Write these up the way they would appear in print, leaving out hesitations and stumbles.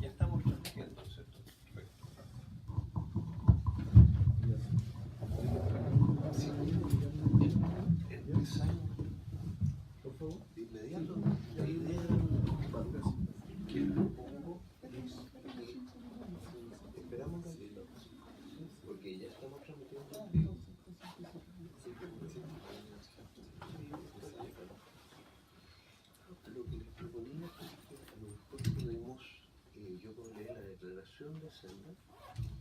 Ya estamos transmitiendo, ¿cierto? Perfecto. Sí. Empezamos, por favor, de inmediato. La idea que propongo es que esperamos un ratito, porque ya estamos transmitiendo en vivo. Lo que les proponía es que a lo mejor podemos, yo puedo leer la declaración de Senda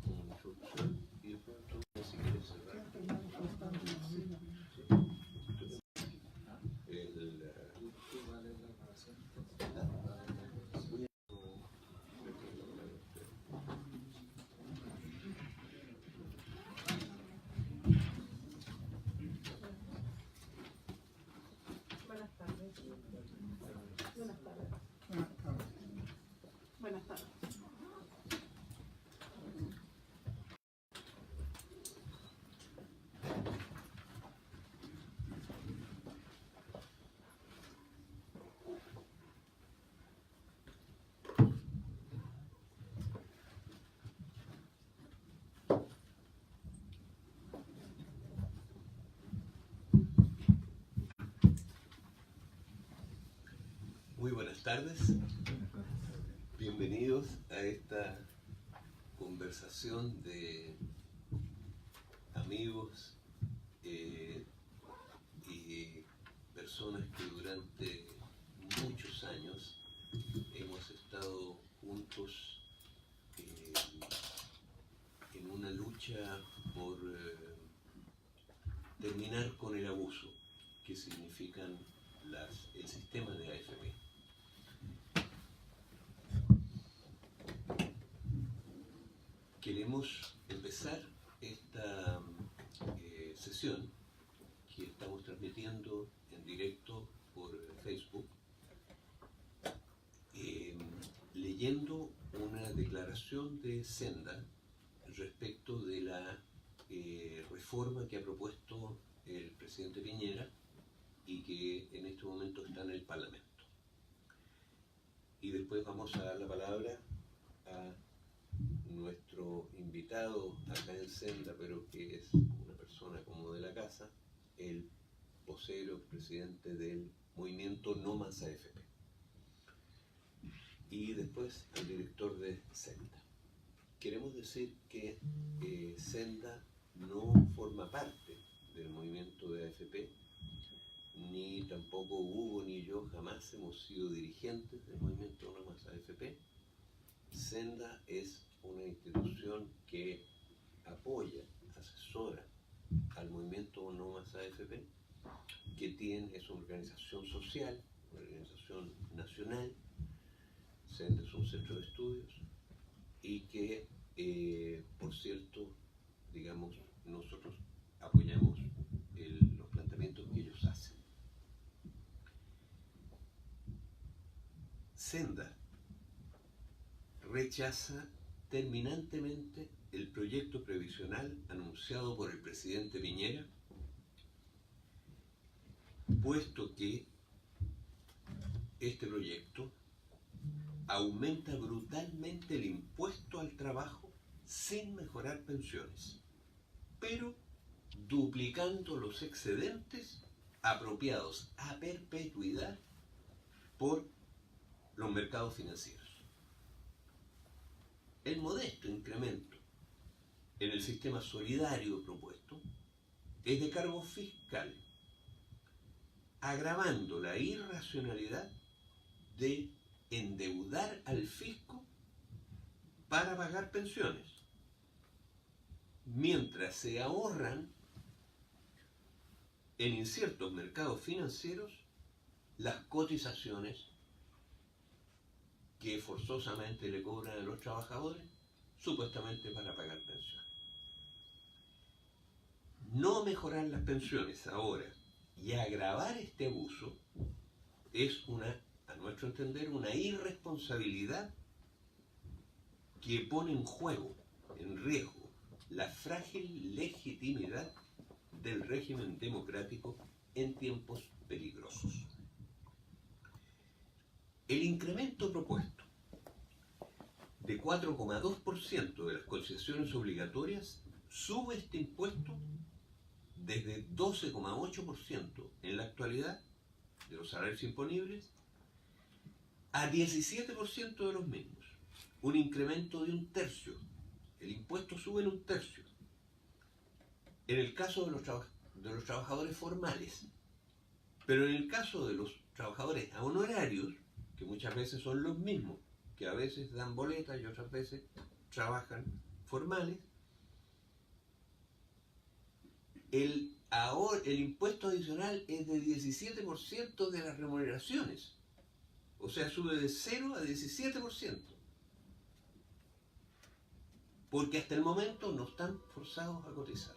como introducción y después si quieres cerrar. Buenas tardes. Buenas tardes. Buenas tardes. Muy buenas tardes, bienvenidos a esta conversación de amigos y personas que durante muchos años hemos estado juntos en una lucha por terminar con el abuso que significan el sistema de AFP. Queremos empezar esta sesión que estamos transmitiendo en directo por Facebook, leyendo una declaración de Senda respecto de la reforma que ha propuesto el presidente Piñera y que en este momento está en el Parlamento. Y después vamos a dar la palabra a nuestro invitado acá en Senda, pero que es una persona como de la casa, el vocero, presidente del movimiento No Más AFP. Y después al director de Senda. Queremos decir que Senda no forma parte del movimiento de AFP, ni tampoco Hugo ni yo jamás hemos sido dirigentes del movimiento No Más AFP. Senda es una institución que apoya, asesora al movimiento No Más AFP, que es una organización social, una organización nacional. Senda es un centro de estudios y que, por cierto, digamos, nosotros apoyamos los planteamientos que ellos hacen. Senda rechaza terminantemente el proyecto previsional anunciado por el presidente Piñera, puesto que este proyecto aumenta brutalmente el impuesto al trabajo sin mejorar pensiones, pero duplicando los excedentes apropiados a perpetuidad por los mercados financieros. El modesto incremento en el sistema solidario propuesto es de cargo fiscal, agravando la irracionalidad de endeudar al fisco para pagar pensiones, mientras se ahorran en inciertos mercados financieros las cotizaciones que forzosamente le cobran a los trabajadores, supuestamente para pagar pensiones. No mejorar las pensiones ahora y agravar este abuso es una, a nuestro entender, una irresponsabilidad que pone en juego, en riesgo, la frágil legitimidad del régimen democrático en tiempos peligrosos. El incremento propuesto de 4,2% de las cotizaciones obligatorias sube este impuesto desde 12,8% en la actualidad de los salarios imponibles a 17% de los mismos. Un incremento de 1/3. El impuesto sube en 1/3. En el caso de los trabajadores formales, pero en el caso de los trabajadores honorarios, que muchas veces son los mismos, que a veces dan boletas y otras veces trabajan formales, el impuesto adicional es de 17% de las remuneraciones, o sea, sube de 0 a 17%, porque hasta el momento no están forzados a cotizar.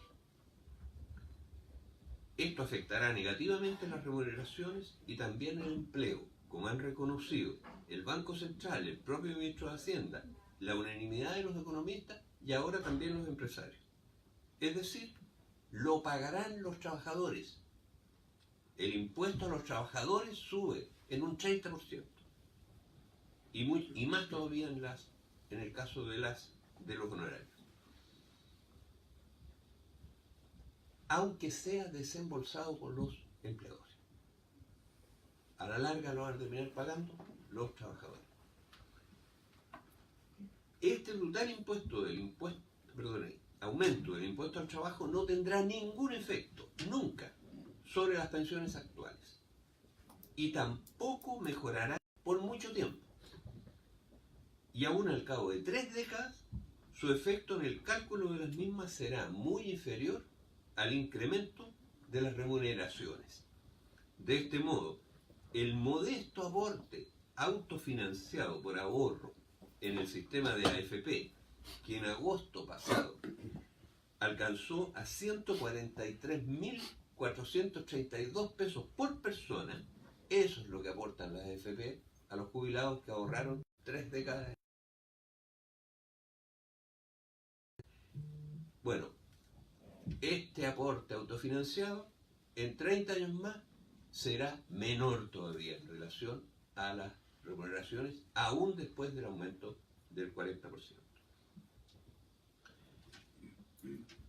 Esto afectará negativamente las remuneraciones y también el empleo, como han reconocido el Banco Central, el propio ministro de Hacienda, la unanimidad de los economistas y ahora también los empresarios. Es decir, lo pagarán los trabajadores. El impuesto a los trabajadores sube en un 30%. Y más todavía en el caso de los honorarios. Aunque sea desembolsado por los empleadores. A la larga lo van a terminar pagando los trabajadores. Este brutal aumento del impuesto al trabajo no tendrá ningún efecto, nunca, sobre las pensiones actuales. Y tampoco mejorará por mucho tiempo. Y aún al cabo de 3 décadas, su efecto en el cálculo de las mismas será muy inferior al incremento de las remuneraciones. De este modo, el modesto aporte autofinanciado por ahorro en el sistema de AFP, que en agosto pasado alcanzó a 143.432 pesos por persona, eso es lo que aportan las AFP a los jubilados que ahorraron 3 décadas. Bueno, este aporte autofinanciado en 30 años más será menor todavía en relación a las remuneraciones, aún después del aumento del 40%.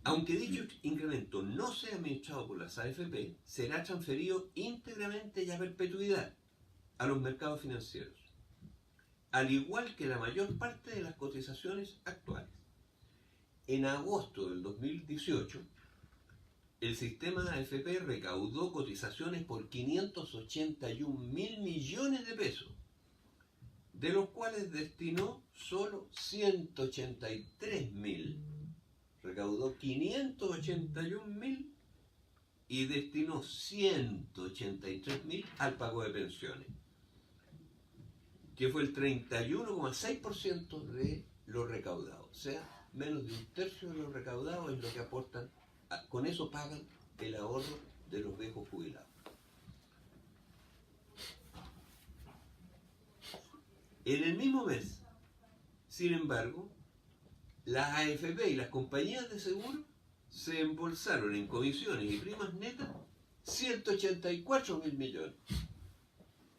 Aunque dicho incremento no sea administrado por las AFP, será transferido íntegramente y a perpetuidad a los mercados financieros, al igual que la mayor parte de las cotizaciones actuales. En agosto del 2018, el sistema de AFP recaudó cotizaciones por 581.000 millones de pesos, de los cuales destinó solo 183.000. Recaudó 581.000 y destinó 183.000 al pago de pensiones, que fue el 31,6% de lo recaudado. O sea, menos de 1/3 de lo recaudado es lo que aportan. Con eso pagan el ahorro de los viejos jubilados. En el mismo mes, sin embargo, las AFP y las compañías de seguro se embolsaron en comisiones y primas netas 184.000 millones.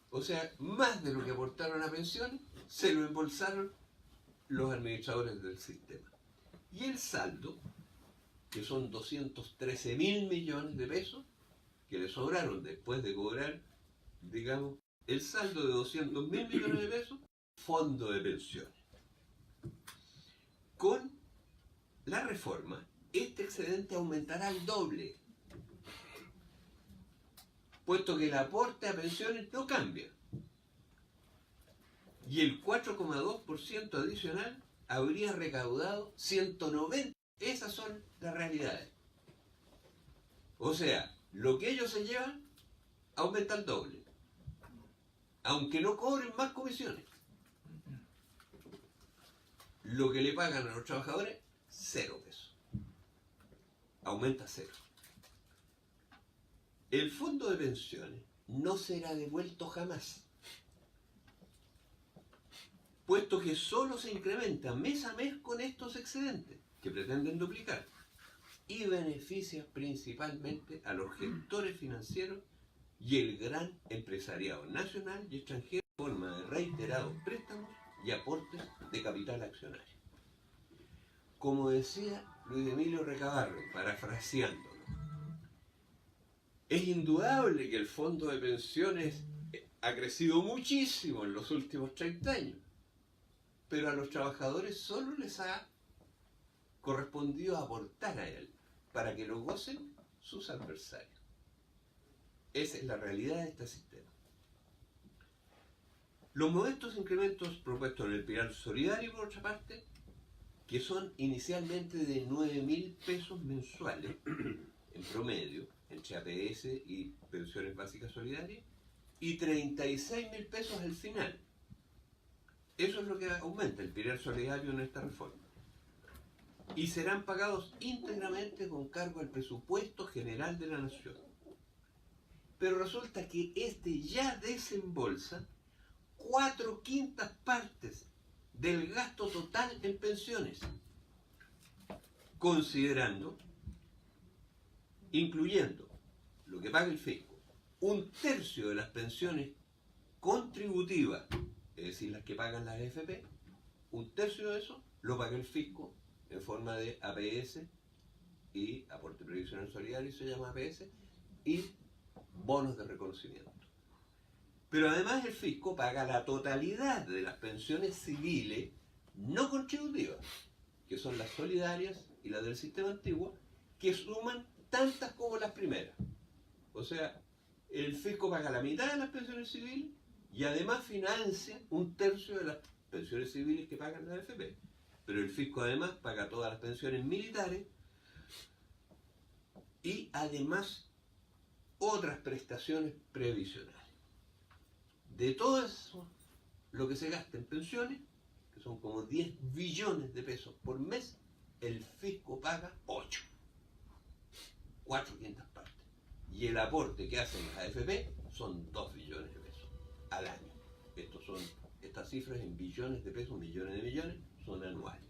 O sea, más de lo que aportaron a pensiones, se lo embolsaron los administradores del sistema. Y el saldo, que son 213.000 millones de pesos, que le sobraron después de cobrar, digamos, el saldo de 200.000 millones de pesos, fondo de pensiones. Con la reforma, este excedente aumentará al doble, puesto que el aporte a pensiones no cambia. Y el 4,2% adicional habría recaudado 190. Esas son las realidades. O sea, lo que ellos se llevan aumenta al doble, aunque no cobren más comisiones. Lo que le pagan a los trabajadores, 0 pesos. Aumenta 0. El fondo de pensiones no será devuelto jamás. puesto que solo se incrementa mes a mes con estos excedentes que pretenden duplicar y beneficia principalmente a los gestores financieros y el gran empresariado nacional y extranjero en forma de reiterados préstamos y aportes de capital accionario. Como decía Luis Emilio Recabarren, parafraseándolo, es indudable que el fondo de pensiones ha crecido muchísimo en los últimos 30 años, pero a los trabajadores solo les ha correspondido aportar a él para que lo gocen sus adversarios. Esa es la realidad de este sistema. Los modestos incrementos propuestos en el pilar solidario, por otra parte, que son inicialmente de 9.000 pesos mensuales en promedio, entre APS y pensiones básicas solidarias, y 36.000 pesos al final. Eso es lo que aumenta el pilar solidario en esta reforma. Y serán pagados íntegramente con cargo al presupuesto general de la Nación. Pero resulta que este ya desembolsa 4/5 partes del gasto total en pensiones, considerando, incluyendo lo que paga el fisco, 1/3 de las pensiones contributivas, es decir, las que pagan las AFP, 1/3 de eso lo paga el fisco en forma de APS y aporte previsional solidario, se llama APS, y bonos de reconocimiento. Pero además el fisco paga la totalidad de las pensiones civiles no contributivas, que son las solidarias y las del sistema antiguo, que suman tantas como las primeras. O sea, el fisco paga la mitad de las pensiones civiles y además financia 1/3 de las pensiones civiles que pagan las AFP. Pero el fisco además paga todas las pensiones militares y además otras prestaciones previsionales. De todo eso, lo que se gasta en pensiones, que son como 10 billones de pesos por mes, el fisco paga 8. 4/5 partes. Y el aporte que hacen las AFP son 2 billones de pesos al año. Estas cifras en billones de pesos, millones de millones, son anuales.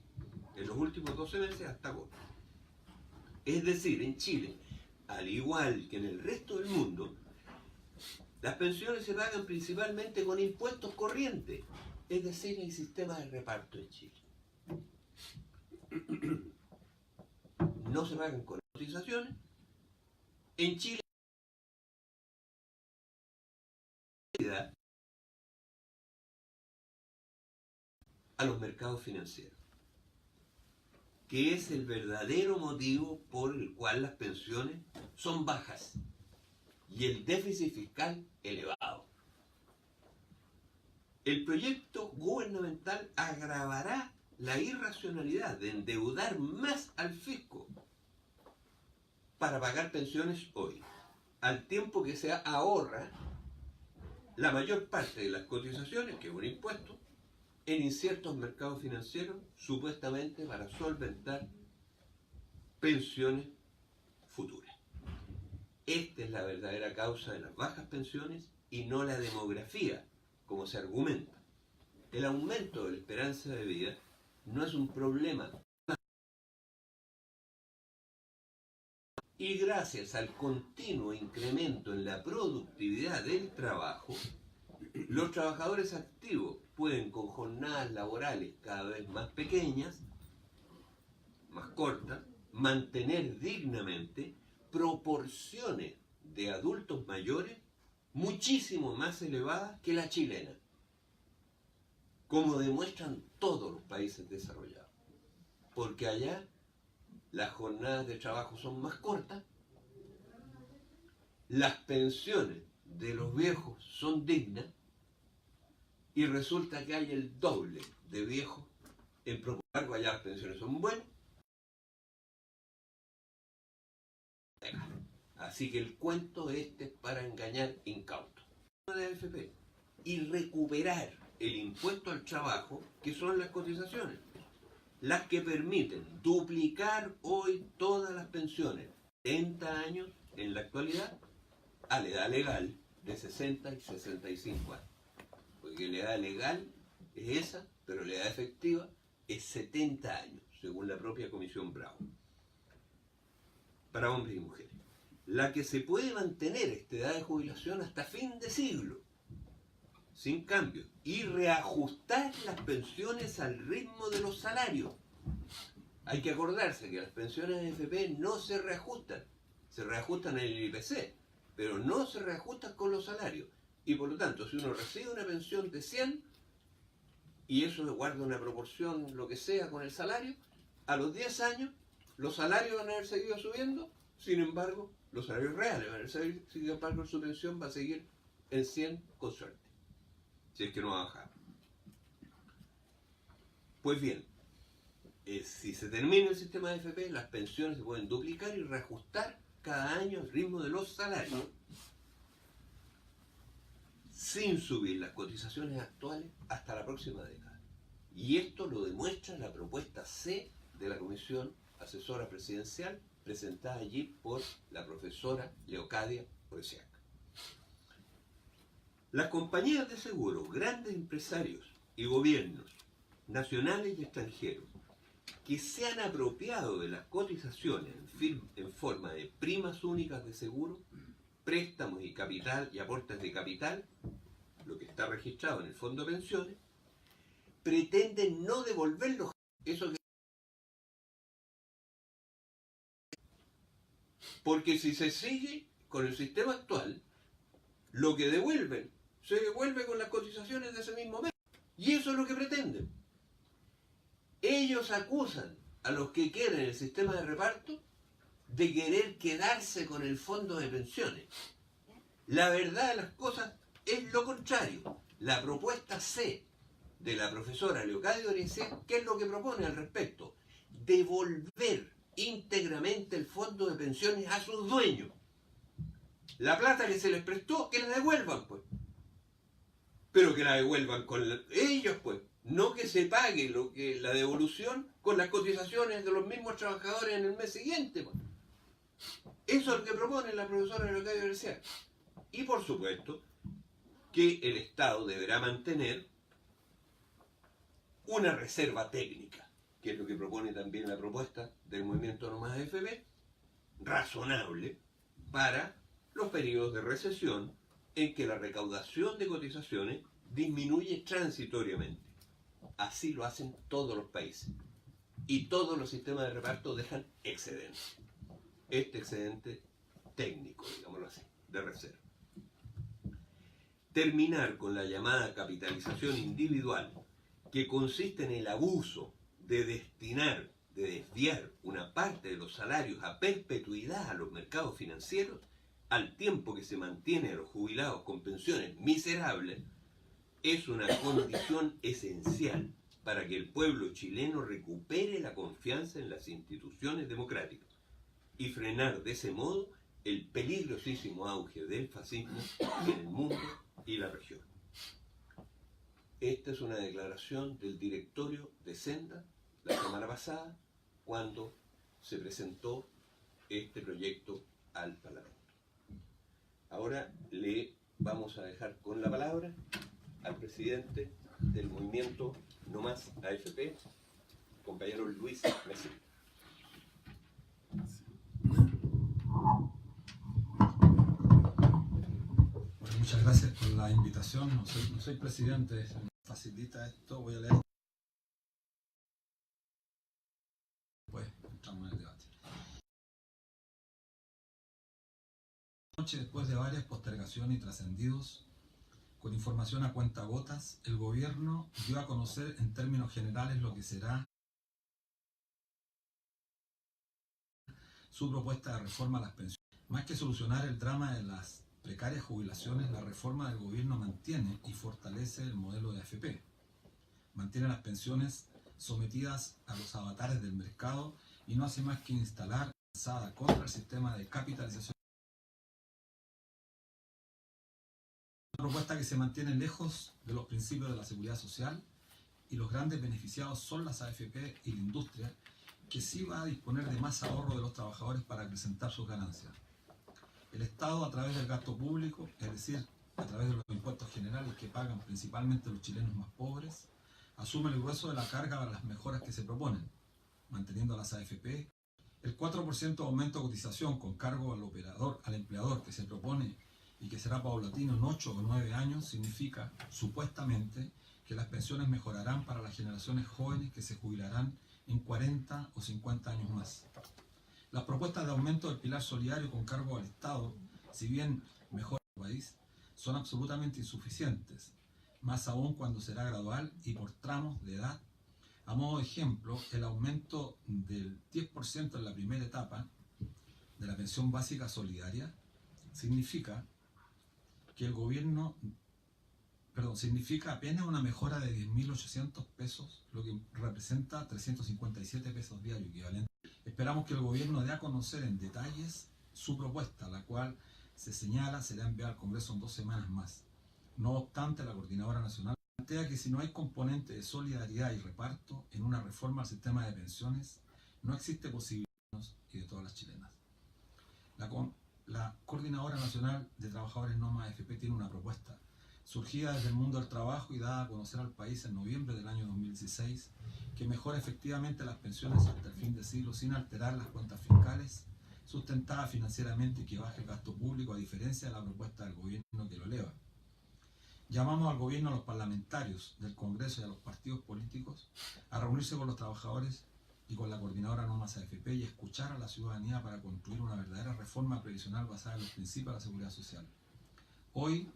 En los últimos 12 meses hasta agosto. Es decir, en Chile, al igual que en el resto del mundo, las pensiones se pagan principalmente con impuestos corrientes, es decir, el sistema de reparto en Chile. No se pagan con cotizaciones. En Chile, a los mercados financieros, que es el verdadero motivo por el cual las pensiones son bajas y el déficit fiscal elevado. El proyecto gubernamental agravará la irracionalidad de endeudar más al fisco para pagar pensiones hoy, al tiempo que se ahorra la mayor parte de las cotizaciones, que es un impuesto, en inciertos mercados financieros, supuestamente para solventar pensiones futuras. Esta es la verdadera causa de las bajas pensiones y no la demografía, como se argumenta. El aumento de la esperanza de vida no es un problema. Y gracias al continuo incremento en la productividad del trabajo, los trabajadores activos pueden, con jornadas laborales cada vez más pequeñas, más cortas, mantener dignamente proporciones de adultos mayores muchísimo más elevadas que la chilena, como demuestran todos los países desarrollados. Porque allá las jornadas de trabajo son más cortas, las pensiones de los viejos son dignas y resulta que hay el doble de viejos en propagar. Allá las pensiones son buenas. Así que el cuento este es para engañar incautos. De AFP y recuperar el impuesto al trabajo, que son las cotizaciones, las que permiten duplicar hoy todas las pensiones, 30 años en la actualidad, a la edad legal de 60 y 65 años. Porque la edad legal es esa, pero la edad efectiva es 70 años, según la propia Comisión Bravo, para hombres y mujeres. La que se puede mantener esta edad de jubilación hasta fin de siglo, sin cambio, y reajustar las pensiones al ritmo de los salarios. Hay que acordarse que las pensiones de AFP no se reajustan en el IPC, pero no se reajustan con los salarios. Y por lo tanto, si uno recibe una pensión de 100, y eso guarda una proporción, lo que sea, con el salario, a los 10 años los salarios van a haber seguido subiendo, sin embargo, los salarios reales van a haber seguido, sin embargo, su pensión va a seguir en 100 con suerte, si es que no va a bajar. Pues bien, si se termina el sistema de AFP, las pensiones se pueden duplicar y reajustar cada año al ritmo de los salarios, sin subir las cotizaciones actuales hasta la próxima década. Y esto lo demuestra la propuesta C de la Comisión Asesora Presidencial, presentada allí por la profesora Leocadia Oresiac. Las compañías de seguro, grandes empresarios y gobiernos, nacionales y extranjeros, que se han apropiado de las cotizaciones en forma de primas únicas de seguro, préstamos y capital y aportes de capital, lo que está registrado en el fondo de pensiones, pretenden no devolverlos. Eso que... Porque si se sigue con el sistema actual, lo que devuelven se devuelve con las cotizaciones de ese mismo mes. Y eso es lo que pretenden. Ellos acusan a los que quieren el sistema de reparto de querer quedarse con el fondo de pensiones. La verdad de las cosas es lo contrario. La propuesta C de la profesora Leocadia Oresiac, ¿qué es lo que propone al respecto? Devolver íntegramente el fondo de pensiones a sus dueños. La plata que se les prestó, que la devuelvan, pues. Pero que la devuelvan con ellos, pues. No que se pague la devolución con las cotizaciones de los mismos trabajadores en el mes siguiente, pues. Eso es lo que propone la profesora Leocadia Oresiac. Y por supuesto que el Estado deberá mantener una reserva técnica, que es lo que propone también la propuesta del movimiento No Más AFP, razonable para los periodos de recesión en que la recaudación de cotizaciones disminuye transitoriamente. Así lo hacen todos los países. Y todos los sistemas de reparto dejan excedente. Este excedente técnico, digámoslo así, de reserva. Terminar con la llamada capitalización individual, que consiste en el abuso de desviar una parte de los salarios a perpetuidad a los mercados financieros, al tiempo que se mantiene a los jubilados con pensiones miserables, es una condición esencial para que el pueblo chileno recupere la confianza en las instituciones democráticas y frenar de ese modo el peligrosísimo auge del fascismo en el mundo y la región. Esta es una declaración del directorio de Senda la semana pasada, cuando se presentó este proyecto al Parlamento. Ahora le vamos a dejar con la palabra al presidente del movimiento No Más AFP, compañero Luis Messi. Bueno, muchas gracias por la invitación. No soy presidente, me facilita esto. Voy a leer. Pues entramos en el debate. Anoche, después de varias postergaciones y trascendidos, con información a cuentagotas, el gobierno dio a conocer en términos generales lo que será su propuesta de reforma a las pensiones. Más que solucionar el drama de las precarias jubilaciones, la reforma del gobierno mantiene y fortalece el modelo de AFP. Mantiene las pensiones sometidas a los avatares del mercado y no hace más que instalar avanzada contra el sistema de capitalización. Una propuesta que se mantiene lejos de los principios de la seguridad social, y los grandes beneficiados son las AFP y la industria, que sí va a disponer de más ahorro de los trabajadores para acrecentar sus ganancias. El Estado, a través del gasto público, es decir, a través de los impuestos generales que pagan principalmente los chilenos más pobres, asume el grueso de la carga para las mejoras que se proponen, manteniendo las AFP. El 4% de aumento de cotización con cargo al empleador que se propone y que será paulatino en 8 o 9 años significa, supuestamente, que las pensiones mejorarán para las generaciones jóvenes que se jubilarán en 40 o 50 años más. Las propuestas de aumento del pilar solidario con cargo al Estado, si bien mejoran el país, son absolutamente insuficientes, más aún cuando será gradual y por tramos de edad. A modo de ejemplo, el aumento del 10% en la primera etapa de la pensión básica solidaria significa apenas una mejora de 10.800 pesos, lo que representa 357 pesos diarios equivalente. Esperamos que el gobierno dé a conocer en detalles su propuesta, la cual se señala será enviada al Congreso en 2 semanas más. No obstante, la Coordinadora Nacional plantea que si no hay componente de solidaridad y reparto en una reforma al sistema de pensiones, no existe posibilidad y de todas las chilenas. La Coordinadora Nacional de Trabajadores No Más AFP tiene una propuesta surgida desde el mundo del trabajo y dada a conocer al país en noviembre del año 2016, que mejora efectivamente las pensiones hasta el fin de siglo sin alterar las cuentas fiscales, sustentada financieramente y que baje el gasto público, a diferencia de la propuesta del gobierno que lo eleva. Llamamos al gobierno, a los parlamentarios del Congreso y a los partidos políticos a reunirse con los trabajadores y con la Coordinadora No Más AFP y escuchar a la ciudadanía para construir una verdadera reforma previsional basada en los principios de la seguridad social. Hoy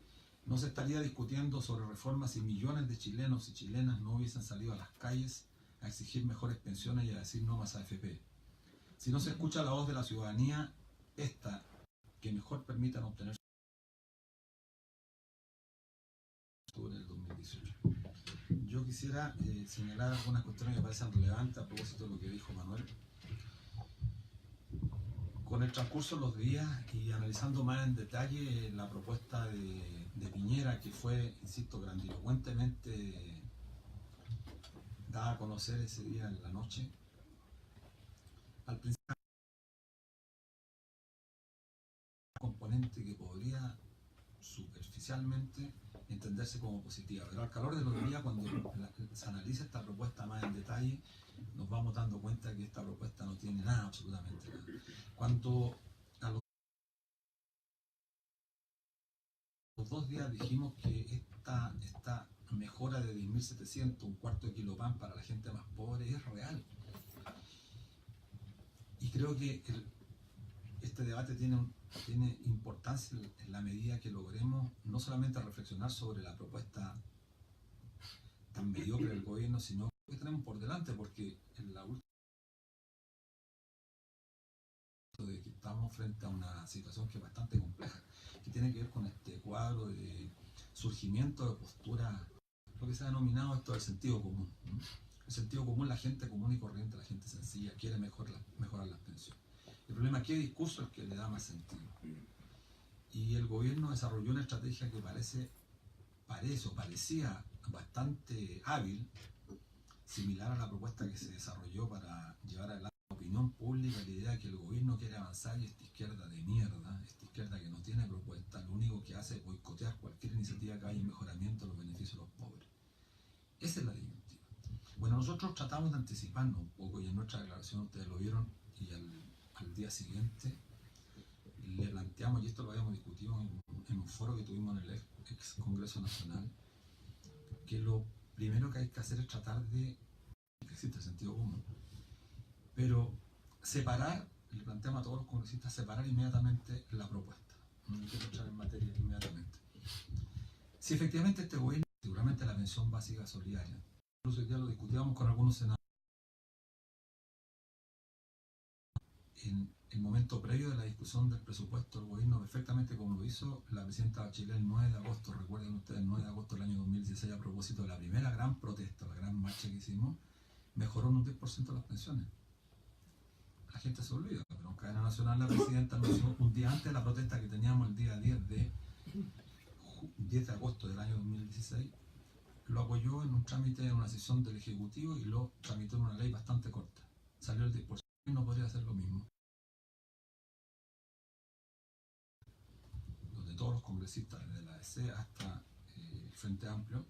no se estaría discutiendo sobre reformas si millones de chilenos y chilenas no hubiesen salido a las calles a exigir mejores pensiones y a decir no más AFP. Si no se escucha la voz de la ciudadanía, esta que mejor permitan obtener en el 2018. Yo quisiera señalar algunas cuestiones que me parecen relevantes a propósito de lo que dijo Manuel. Con el transcurso de los días y analizando más en detalle la propuesta de Piñera, que fue, insisto, grandilocuentemente dada a conocer ese día en la noche, al principio un componente que podría superficialmente entenderse como positiva, pero al calor de los días, cuando se analiza esta propuesta más en detalle, nos vamos dando cuenta que esta propuesta no tiene nada, absolutamente nada. Cuando a los 2 días dijimos que esta mejora de 10.700, un cuarto de kilo pan para la gente más pobre, es real. Y creo que este debate tiene importancia en la medida que logremos no solamente reflexionar sobre la propuesta tan mediocre del gobierno, sino que tenemos por delante, porque en la última de que estamos frente a una situación que es bastante compleja, que tiene que ver con este cuadro de surgimiento de posturas, lo que se ha denominado esto del sentido común. El sentido común, la gente común y corriente, la gente sencilla, quiere mejorar las pensiones. El problema es qué discurso es el que le da más sentido. Y el gobierno desarrolló una estrategia que parecía bastante hábil, similar a la propuesta que se desarrolló para llevar a la opinión pública la idea de que el gobierno quiere avanzar y esta izquierda de mierda, esta izquierda que no tiene propuesta, lo único que hace es boicotear cualquier iniciativa que haya en mejoramiento de los beneficios de los pobres. Esa es la disyuntiva. Bueno, nosotros tratamos de anticiparnos un poco y en nuestra declaración ustedes lo vieron y al día siguiente le planteamos, y esto lo habíamos discutido en un foro que tuvimos en el ex Congreso Nacional, que lo primero que hay que hacer es tratar de que existe el sentido común, pero separar, le planteamos a todos los congresistas, separar inmediatamente la propuesta. No quiero entrar en materia inmediatamente. Si efectivamente este gobierno, seguramente la pensión básica solidaria, incluso ya lo discutíamos con algunos senadores, en el momento previo de la discusión del presupuesto del gobierno, perfectamente como lo hizo la presidenta Bachelet el 9 de agosto, recuerden ustedes, el 9 de agosto del año 2016, a propósito de la primera gran protesta, la gran marcha que hicimos, mejoró en un 10% las pensiones. La gente se olvida, pero en cadena nacional la presidenta anunció un día antes de la protesta que teníamos el día 10 de agosto del año 2016, lo apoyó en un trámite, en una sesión del Ejecutivo y lo tramitó en una ley bastante corta. Salió el 10%, y no podría hacer lo mismo. Donde todos los congresistas, desde la ADC hasta el Frente Amplio,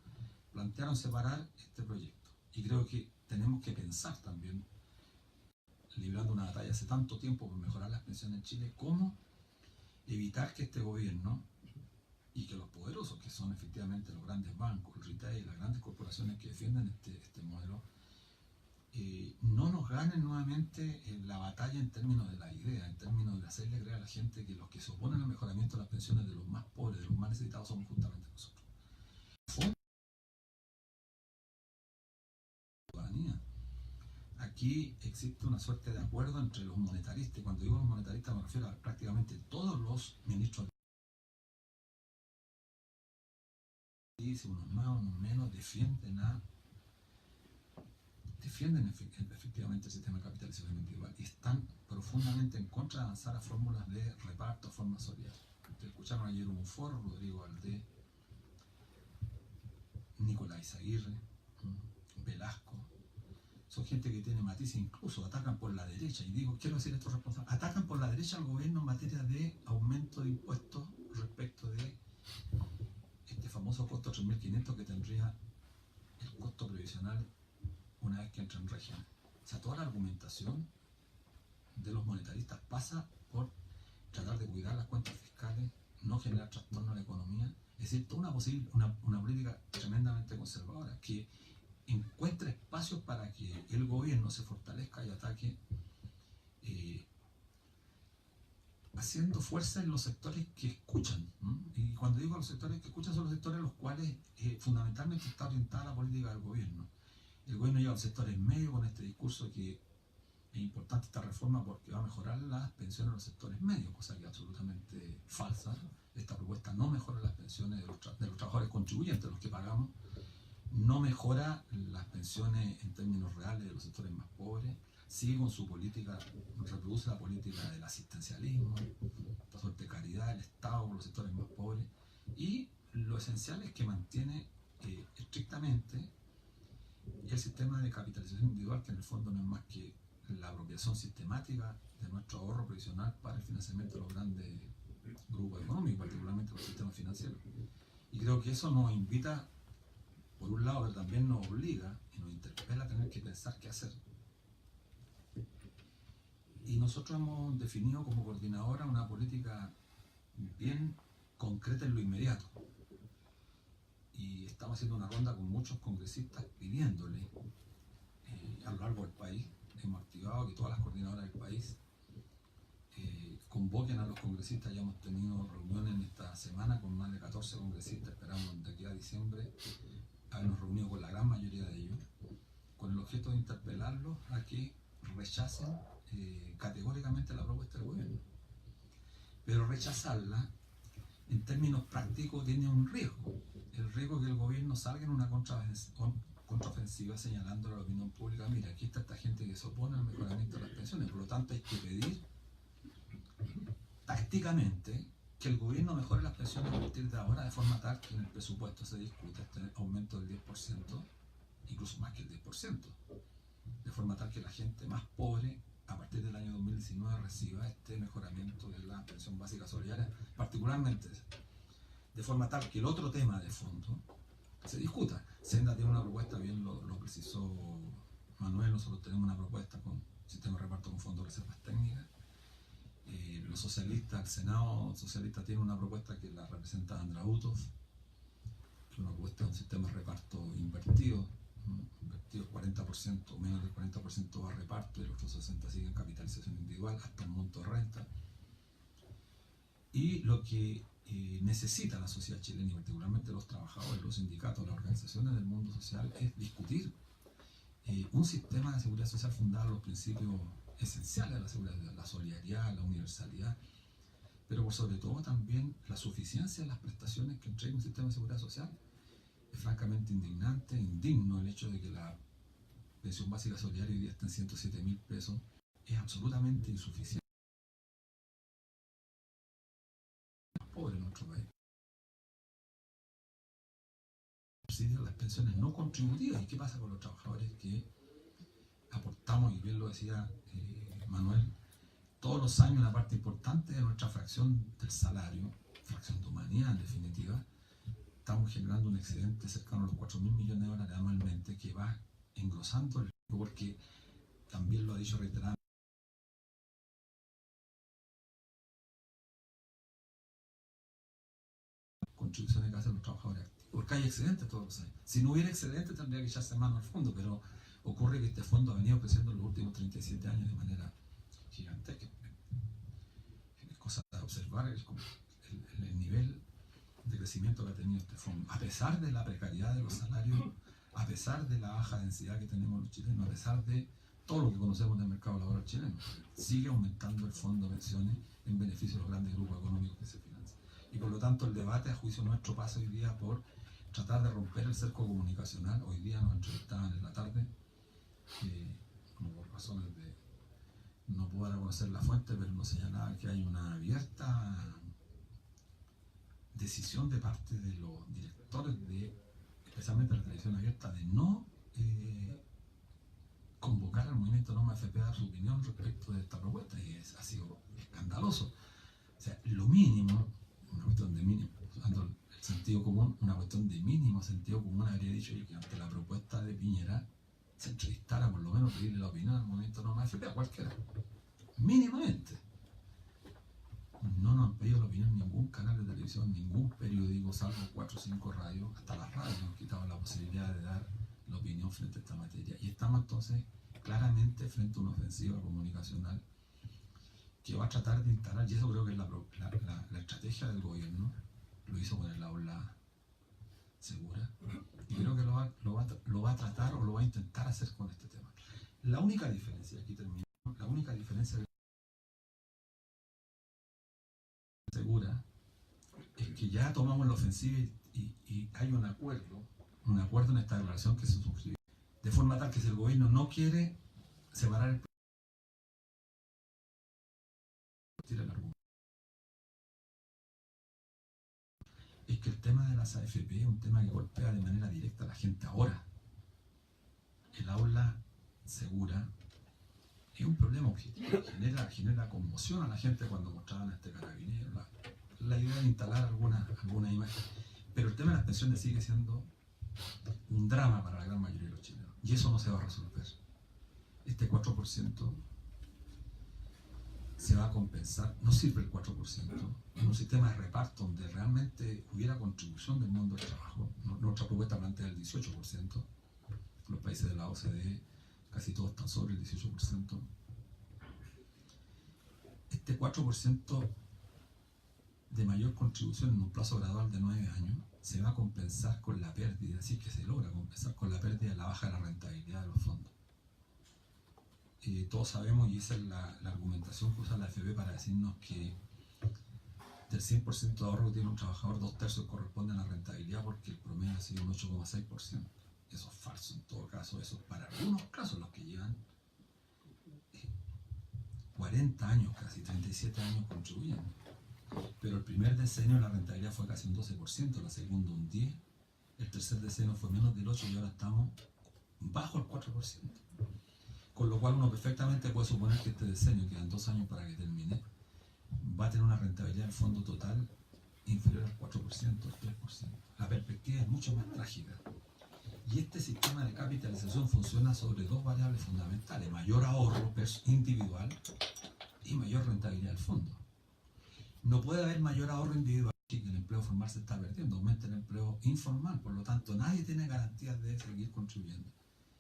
plantearon separar este proyecto. Y creo que tenemos que pensar también, librando una batalla hace tanto tiempo por mejorar las pensiones en Chile, cómo evitar que este gobierno y que los poderosos, que son efectivamente los grandes bancos, el retail, las grandes corporaciones que defienden este modelo, no nos ganen nuevamente la batalla en términos de la idea, en términos de hacerle creer a la gente que los que se oponen al mejoramiento de las pensiones de los más pobres, de los más necesitados, somos justamente nosotros. Aquí existe una suerte de acuerdo entre los monetaristas, y cuando digo los monetaristas me refiero a prácticamente todos los ministros, unos más, unos menos, defienden efectivamente el sistema de capitalización individual y están profundamente en contra de avanzar a fórmulas de reparto, formas solidarias. Ustedes escucharon ayer un foro, Rodrigo Valdés, Nicolás Izaguirre, Velasco, son gente que tiene matices, incluso atacan por la derecha, y digo, quiero decir estos responsables, atacan por la derecha al gobierno en materia de aumento de impuestos respecto de este famoso costo 3.500 que tendría el costo previsional una vez que entra en régimen. O sea, toda la argumentación de los monetaristas pasa por tratar de cuidar las cuentas fiscales, no generar trastorno a la economía, es decir, toda una política tremendamente conservadora que encuentra espacios para que el gobierno se fortalezca y ataque, haciendo fuerza en los sectores que escuchan, ¿no? Y cuando digo los sectores que escuchan, son los sectores en los cuales fundamentalmente está orientada la política del gobierno. El gobierno lleva a los sectores medios con este discurso que es importante esta reforma porque va a mejorar las pensiones de los sectores medios, cosa que es absolutamente falsa. Esta propuesta no mejora las pensiones de los trabajadores contribuyentes, los que pagamos, no mejora las pensiones en términos reales de los sectores más pobres, sigue con su política, reproduce la política del asistencialismo, la suerte de caridad, el Estado con los sectores más pobres, y lo esencial es que mantiene estrictamente el sistema de capitalización individual, que en el fondo no es más que la apropiación sistemática de nuestro ahorro previsional para el financiamiento de los grandes grupos económicos, particularmente los sistemas financieros. Y creo que eso nos invita, por un lado, pero también nos obliga y nos interpela a tener que pensar qué hacer. Y nosotros hemos definido como coordinadora una política bien concreta en lo inmediato. Y estamos haciendo una ronda con muchos congresistas pidiéndole a lo largo del país. Hemos activado que todas las coordinadoras del país convoquen a los congresistas. Ya hemos tenido reuniones en esta semana con más de 14 congresistas. Esperamos de aquí a diciembre habernos reunido con la gran mayoría de ellos, con el objeto de interpelarlos a que rechacen categóricamente la propuesta del gobierno. Pero rechazarla, en términos prácticos, tiene un riesgo. El riesgo que el gobierno salga en una contraofensiva señalando a la opinión pública: mira, aquí está esta gente que se opone al mejoramiento de las pensiones, por lo tanto hay que pedir tácticamente que el gobierno mejore las pensiones a partir de ahora, de forma tal que en el presupuesto se discuta este aumento del 10%, incluso más que el 10%, de forma tal que la gente más pobre a partir del año 2019 reciba este mejoramiento de la pensión básica solidaria, particularmente de forma tal que el otro tema de fondo se discuta. Senda tiene una propuesta, bien lo precisó Manuel, nosotros tenemos una propuesta con sistema de reparto con fondos de reservas técnicas. Los socialistas, el Senado socialista tiene una propuesta que la representa Andrautov, que es una propuesta de un sistema de reparto invertido 40%, menos del 40% va a reparto y el otro 60% sigue en capitalización individual hasta un monto de renta. Y lo que necesita la sociedad chilena, y particularmente los trabajadores, los sindicatos, las organizaciones del mundo social, es discutir un sistema de seguridad social fundado en los principios esenciales de la seguridad, la solidaridad, la universalidad, pero por sobre todo también la suficiencia de las prestaciones que entrega un sistema de seguridad social. Es francamente indignante, indigno el hecho de que la pensión básica solidaria hoy día está en 107.000 pesos, es absolutamente insuficiente. Los pobres en nuestro país. Las pensiones no contributivas. ¿Y qué pasa con los trabajadores que aportamos, y bien lo decía Manuel, todos los años una parte importante de nuestra fracción del salario, fracción de humanidad en definitiva? Estamos generando un excedente cercano a los 4.000 millones de dólares anualmente que va en engrosando el riesgo, porque también lo ha dicho reiteradamente, contribuciones que hacen los trabajadores activos, porque hay excedentes todos los años. Si no hubiera excedentes tendría que echarse mano al fondo, pero ocurre que este fondo ha venido creciendo en los últimos 37 años de manera gigantesca. Es cosa de observar el nivel de crecimiento que ha tenido este fondo, a pesar de la precariedad de los salarios, a pesar de la baja densidad que tenemos los chilenos, a pesar de todo lo que conocemos del mercado laboral chileno, sigue aumentando el fondo de pensiones en beneficio de los grandes grupos económicos que se financian. Y por lo tanto el debate, a juicio nuestro, pasa hoy día por tratar de romper el cerco comunicacional. Hoy día nos entrevistaban en la tarde, como por razones de no poder conocer la fuente, pero nos señalaba que hay una abierta decisión de parte de los directores especialmente de la televisión abierta, de no convocar al movimiento Noma FP a dar su opinión respecto de esta propuesta, y ha sido escandaloso. O sea, lo mínimo, una cuestión de mínimo, usando el sentido común, una cuestión de mínimo sentido común habría dicho que ante la propuesta de Piñera se entrevistara, por lo menos pedirle la opinión al movimiento Noma FP, a cualquiera, mínimamente. No nos han pedido la opinión ningún canal de televisión, ningún periódico, salvo 4 o 5 radios, hasta las radios nos han quitado la posibilidad de dar la opinión frente a esta materia. Y estamos entonces claramente frente a una ofensiva comunicacional que va a tratar de instalar, y eso creo que es la estrategia del gobierno, lo hizo con el aula segura, y creo que lo va a tratar o lo va a intentar hacer con este tema. La única diferencia, aquí termino, la única diferencia segura es que ya tomamos la ofensiva y hay un acuerdo en esta declaración que se suscribió, de forma tal que si el gobierno no quiere separar el argumento, es que el tema de las AFP es un tema que golpea de manera directa a la gente ahora. El aula segura es un problema objetivo, genera conmoción a la gente cuando mostraban a este carabinero. La idea de instalar alguna imagen, pero el tema de las pensiones sigue siendo un drama para la gran mayoría de los chilenos, y eso no se va a resolver. Este 4% se va a compensar, no sirve el 4% en un sistema de reparto donde realmente hubiera contribución del mundo del trabajo. Nuestra propuesta plantea el 18%, los países de la OCDE casi todos están sobre el 18%. Este 4% de mayor contribución en un plazo gradual de 9 años se va a compensar con la pérdida, así que se logra compensar con la pérdida de la baja de la rentabilidad de los fondos. Todos sabemos, y esa es la argumentación que usa la AFP para decirnos que del 100% de ahorro que tiene un trabajador, 2/3 corresponden a la rentabilidad, porque el promedio ha sido un 8,6%. Eso es falso en todo caso, eso es para algunos casos, los que llevan 40 años, casi 37 años contribuyendo. Pero el primer decenio la rentabilidad fue casi un 12%, el segundo un 10%, el tercer decenio fue menos del 8% y ahora estamos bajo el 4%. Con lo cual uno perfectamente puede suponer que este decenio, quedan 2 años para que termine, va a tener una rentabilidad del fondo total inferior al 4%, al 3%. La perspectiva es mucho más trágica. Y este sistema de capitalización funciona sobre 2 variables fundamentales: mayor ahorro individual y mayor rentabilidad del fondo. No puede haber mayor ahorro individual si el empleo formal se está perdiendo, aumenta el empleo informal, por lo tanto nadie tiene garantías de seguir contribuyendo.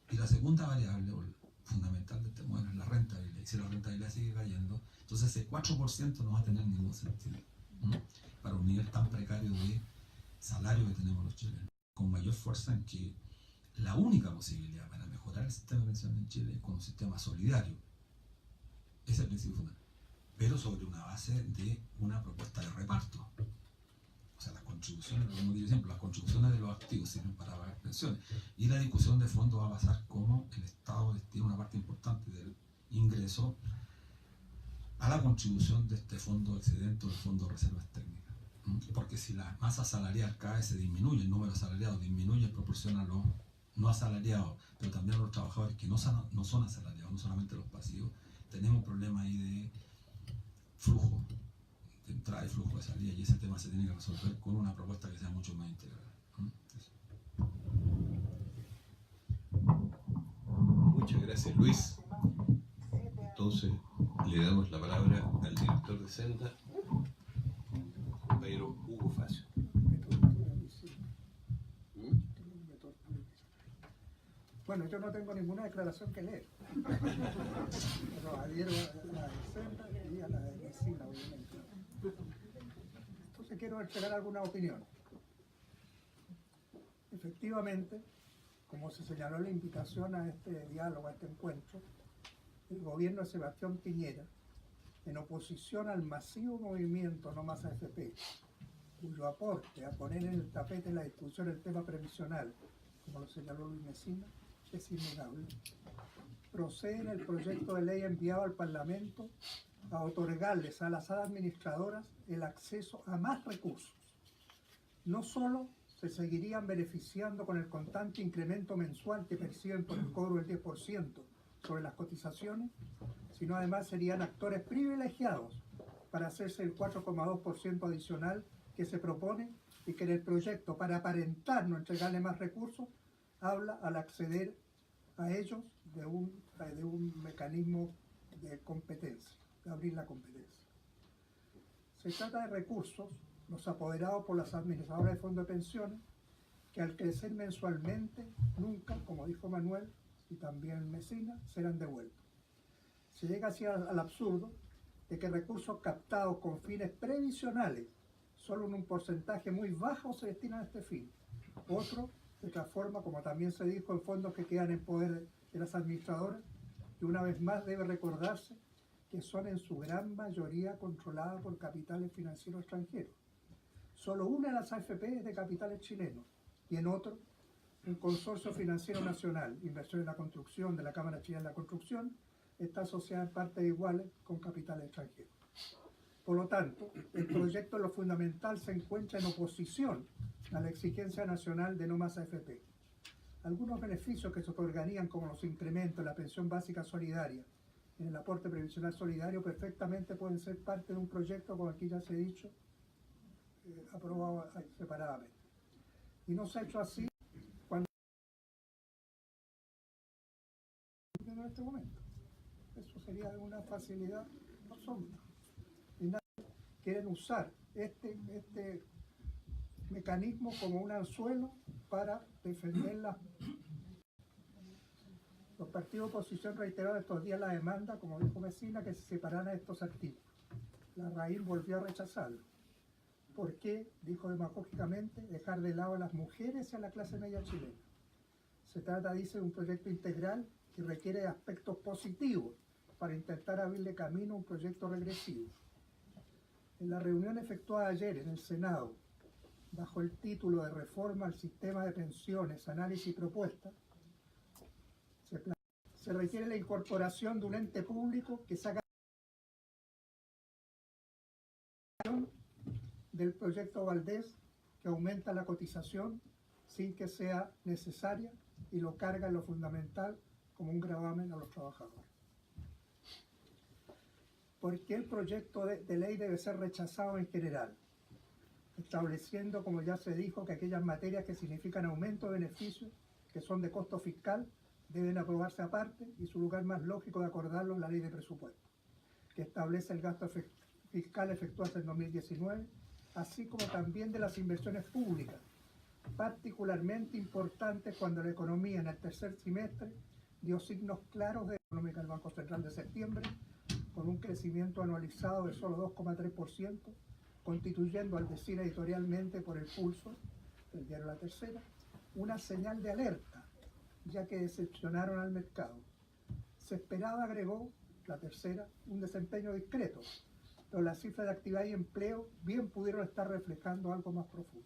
Y la segunda variable fundamental de este modelo es la rentabilidad, y si la rentabilidad sigue cayendo, entonces ese 4% no va a tener ningún sentido, ¿no? Para un nivel tan precario de salario que tenemos los chilenos, con mayor fuerza en que la única posibilidad para mejorar el sistema de pensiones en Chile es con un sistema solidario. Ese es el principio fundamental, pero sobre una base de una propuesta de reparto. O sea, las contribuciones, como digo siempre, las contribuciones de los activos sirven para pagar pensiones, y la discusión de fondo va a pasar cómo el Estado destina una parte importante del ingreso a la contribución de este fondo excedente o el fondo de reservas técnicas. Porque si la masa salarial cae, se disminuye, el número de asalariados disminuye en proporción a los no asalariados, pero también a los trabajadores que no son asalariados, no solamente los pasivos. Tenemos un problema ahí de flujo de entrada y flujo de salida, y ese tema se tiene que resolver con una propuesta que sea mucho más integral. Eso. gracias, Luis. Entonces, le damos la palabra al director de Senda, compañero Hugo Facio. Bueno, yo no tengo ninguna declaración que leer, pero adhiero a la de Senda y a la de Mesina, obviamente. Entonces quiero entregar algunas opiniones. Efectivamente, como se señaló en la invitación a este diálogo, a este encuentro, el gobierno de Sebastián Piñera, en oposición al masivo movimiento No Más AFP, cuyo aporte a poner en el tapete la discusión del tema previsional, como lo señaló Luis Mesina, es innegable, procede en el proyecto de ley enviado al Parlamento a otorgarles a las administradoras el acceso a más recursos. No solo se seguirían beneficiando con el constante incremento mensual que perciben por el cobro del 10% sobre las cotizaciones, sino además serían actores privilegiados para hacerse el 4,2% adicional que se propone y que en el proyecto, para aparentar no entregarle más recursos, habla al acceder a ellos de un mecanismo de competencia, de abrir la competencia. Se trata de recursos, los apoderados por las administradoras de fondos de pensiones, que al crecer mensualmente, nunca, como dijo Manuel y también Mesina, serán devueltos. Se llega así al absurdo de que recursos captados con fines previsionales, solo en un porcentaje muy bajo se destinan a este fin. Otro se transforma, como también se dijo, en fondos que quedan en poder de las administradoras, y una vez más debe recordarse que son en su gran mayoría controladas por capitales financieros extranjeros. Solo una de las AFP es de capitales chilenos, y en otro, un consorcio financiero nacional, Inversión en la Construcción, de la Cámara Chilena de la Construcción, está asociada en partes iguales con capitales extranjeros. Por lo tanto, el proyecto en lo fundamental se encuentra en oposición a la exigencia nacional de No Más AFP. Algunos beneficios que se otorgarían, como los incrementos en la pensión básica solidaria, en el aporte previsional solidario, perfectamente pueden ser parte de un proyecto, como aquí ya se ha dicho, aprobado separadamente. Y no se ha hecho así cuando en este momento. Eso sería de una facilidad absoluta. Y nadie quieren usar este mecanismo como un anzuelo para defenderla. Los partidos de oposición reiteraron estos días la demanda, como dijo Mesina, que se separaran estos activos. La raíz volvió a rechazarlo. ¿Por qué? Dijo demagógicamente, dejar de lado a las mujeres y a la clase media chilena. Se trata, dice, de un proyecto integral que requiere aspectos positivos para intentar abrirle camino a un proyecto regresivo. En la reunión efectuada ayer en el Senado, bajo el título de Reforma al Sistema de Pensiones, Análisis y Propuesta, se requiere la incorporación de un ente público que saca del proyecto Valdés, que aumenta la cotización sin que sea necesaria y lo carga en lo fundamental como un gravamen a los trabajadores. ¿Por qué el proyecto de ley debe ser rechazado en general? Estableciendo, como ya se dijo, que aquellas materias que significan aumento de beneficios, que son de costo fiscal, deben aprobarse aparte y su lugar más lógico de acordarlo es la ley de presupuesto, que establece el gasto fiscal efectuado en 2019, así como también de las inversiones públicas, particularmente importantes cuando la economía en el tercer trimestre dio signos claros de económica del Banco Central de septiembre, con un crecimiento anualizado de solo 2,3%, constituyendo, al decir editorialmente por el Pulso, el diario La Tercera, una señal de alerta, ya que decepcionaron al mercado. Se esperaba, agregó La Tercera, un desempeño discreto, pero las cifras de actividad y empleo bien pudieron estar reflejando algo más profundo.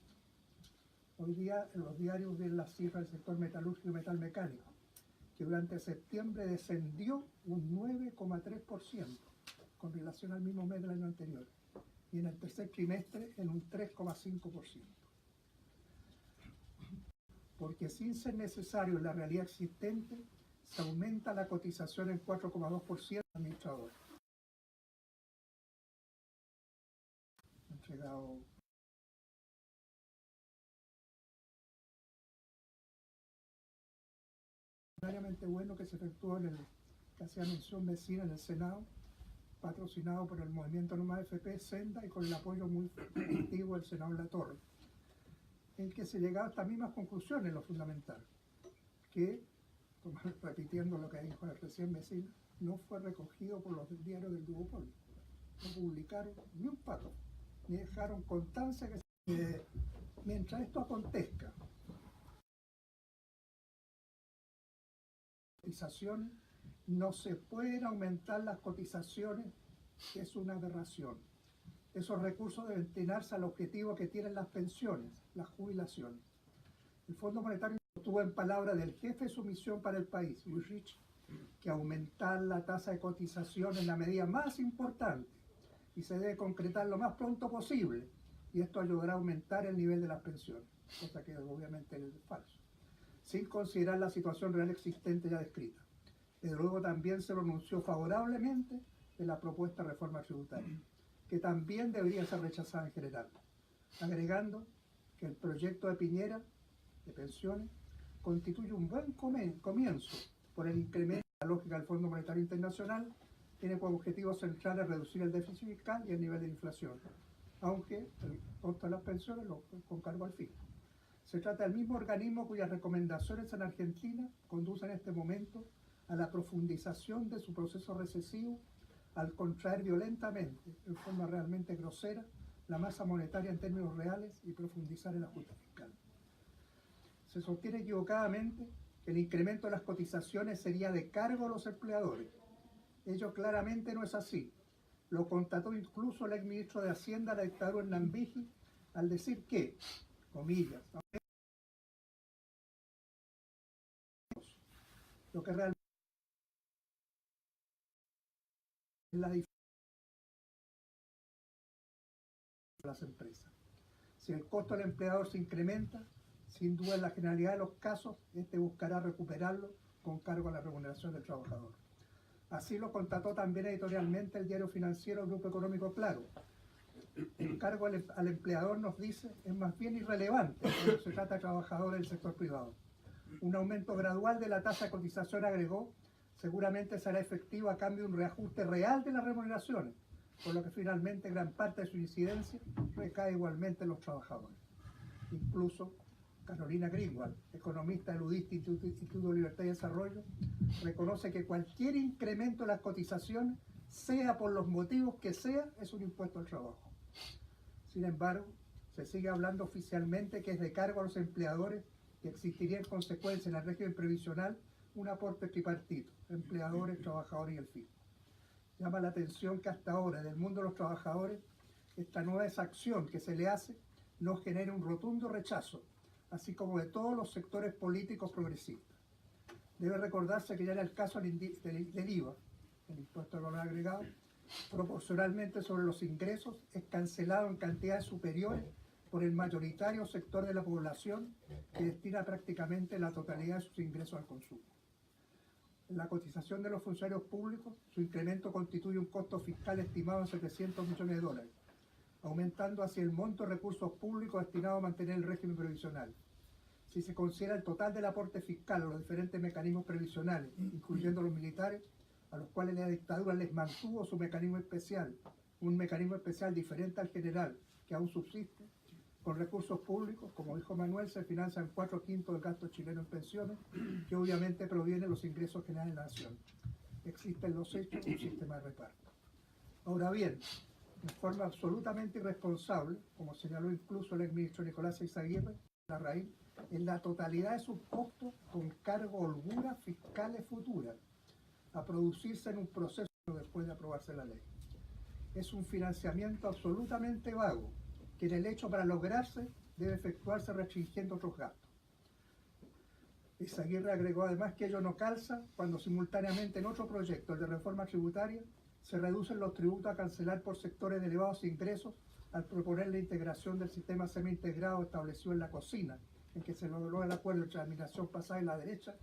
Hoy día en los diarios ven las cifras del sector metalúrgico y metalmecánico, que durante septiembre descendió un 9,3% con relación al mismo mes del año anterior, y en el tercer trimestre en un 3,5%. Porque sin ser necesario en la realidad existente, se aumenta la cotización en 4,2% administrador. Entregado. extraordinariamente bueno que se efectuó que hacía mención vecina en el Senado, patrocinado por el movimiento No Más AFP, Senda, y con el apoyo muy activo del senador Latorre, en que se llegaba a estas mismas conclusiones, lo fundamental, que, repitiendo lo que dijo el recién vecino, no fue recogido por los diarios del duopolio. No publicaron ni un pato, ni dejaron constancia que mientras esto acontezca, cotizaciones, no se pueden aumentar las cotizaciones, que es una aberración. Esos recursos deben destinarse al objetivo que tienen las pensiones, las jubilaciones. El Fondo Monetario tuvo en palabra del jefe de su misión para el país, Luis Rich, que aumentar la tasa de cotización es la medida más importante y se debe concretar lo más pronto posible, y esto ayudará a aumentar el nivel de las pensiones, cosa que obviamente es falso, sin considerar la situación real existente ya descrita. Pero luego también se pronunció favorablemente de la propuesta de reforma tributaria, que también debería ser rechazada en general, agregando que el proyecto de Piñera de pensiones constituye un buen comienzo por el incremento de la lógica del Fondo Monetario Internacional. Tiene como objetivo central reducir el déficit fiscal y el nivel de inflación, aunque el costo de las pensiones lo con cargo al fisco. Se trata del mismo organismo cuyas recomendaciones en Argentina conducen en este momento a la profundización de su proceso recesivo, al contraer violentamente, en forma realmente grosera, la masa monetaria en términos reales y profundizar el ajuste fiscal. Se sostiene equivocadamente que el incremento de las cotizaciones sería de cargo a los empleadores. Ello claramente no es así. Lo constató incluso el exministro de Hacienda, la dictadura Hernán Vigi, al decir que, comillas, lo que realmente es la diferencia de las empresas. Si el costo del empleador se incrementa, sin duda en la generalidad de los casos, este buscará recuperarlo con cargo a la remuneración del trabajador. Así lo constató también editorialmente el diario financiero Grupo Económico Claro. El cargo al empleador, nos dice, es más bien irrelevante cuando se trata de trabajadores del sector privado. Un aumento gradual de la tasa de cotización, agregó, seguramente será efectivo a cambio de un reajuste real de las remuneraciones, por lo que finalmente gran parte de su incidencia recae igualmente en los trabajadores. Incluso Carolina Greenwald, economista del UDIST, Instituto de Libertad y Desarrollo, reconoce que cualquier incremento de las cotizaciones, sea por los motivos que sea, es un impuesto al trabajo. Sin embargo, se sigue hablando oficialmente que es de cargo a los empleadores, que existiría en consecuencia en el régimen previsional un aporte tripartito, empleadores, trabajadores y el fisco. Llama la atención que hasta ahora, en el mundo de los trabajadores, esta nueva exacción que se le hace no genera un rotundo rechazo, así como de todos los sectores políticos progresistas. Debe recordarse que ya en el caso del IVA, el impuesto al valor agregado, proporcionalmente sobre los ingresos, es cancelado en cantidades superiores por el mayoritario sector de la población, que destina prácticamente la totalidad de sus ingresos al consumo. En la cotización de los funcionarios públicos, su incremento constituye un costo fiscal estimado en 700 millones de dólares, aumentando así el monto de recursos públicos destinados a mantener el régimen previsional. Si se considera el total del aporte fiscal a los diferentes mecanismos previsionales, incluyendo los militares, a los cuales la dictadura les mantuvo su mecanismo especial, un mecanismo especial diferente al general, que aún subsiste, con recursos públicos, como dijo Manuel, se financian 4/5 del gasto chileno en pensiones, que obviamente proviene de los ingresos generales de la nación. Existe en los hechos un sistema de reparto. Ahora bien, de forma absolutamente irresponsable, como señaló incluso el exministro Nicolás Eizaguirre, la raíz, en la totalidad de sus costos con cargo a holguras fiscales futuras, a producirse en un proceso después de aprobarse la ley. Es un financiamiento absolutamente vago, que en el hecho para lograrse debe efectuarse restringiendo otros gastos. Eizaguirre agregó además que ello no calza cuando simultáneamente en otro proyecto, el de reforma tributaria, se reducen los tributos a cancelar por sectores de elevados ingresos al proponer la integración del sistema semi-integrado establecido en la cocina, en que se logró el acuerdo entre la administración pasada y la derecha,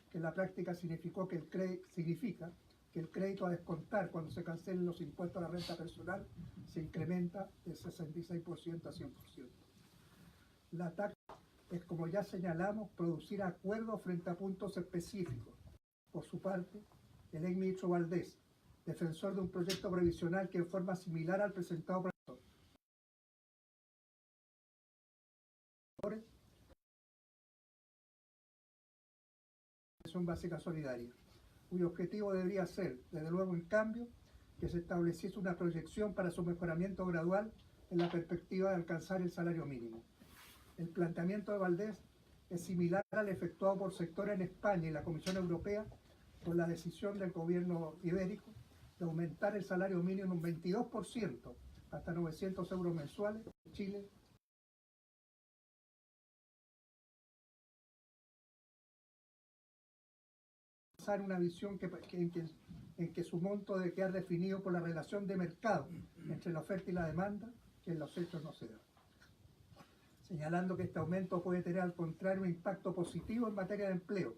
que en la práctica significa que el crédito a descontar cuando se cancelen los impuestos a la renta personal se incrementa de 66% a 100%. La taxa es, como ya señalamos, producir acuerdos frente a puntos específicos. Por su parte, el exministro Valdés, defensor de un proyecto previsional que en forma similar al presentado por la pensión básica solidaria, cuyo objetivo debería ser, desde luego, en cambio, que se estableciese una proyección para su mejoramiento gradual en la perspectiva de alcanzar el salario mínimo. El planteamiento de Valdés es similar al efectuado por sectores en España y la Comisión Europea con la decisión del gobierno ibérico de aumentar el salario mínimo en un 22% hasta 900 euros mensuales. En Chile, una visión en que su monto debe quedar definido por la relación de mercado entre la oferta y la demanda, que en los hechos no se da. Señalando que este aumento puede tener al contrario un impacto positivo en materia de empleo,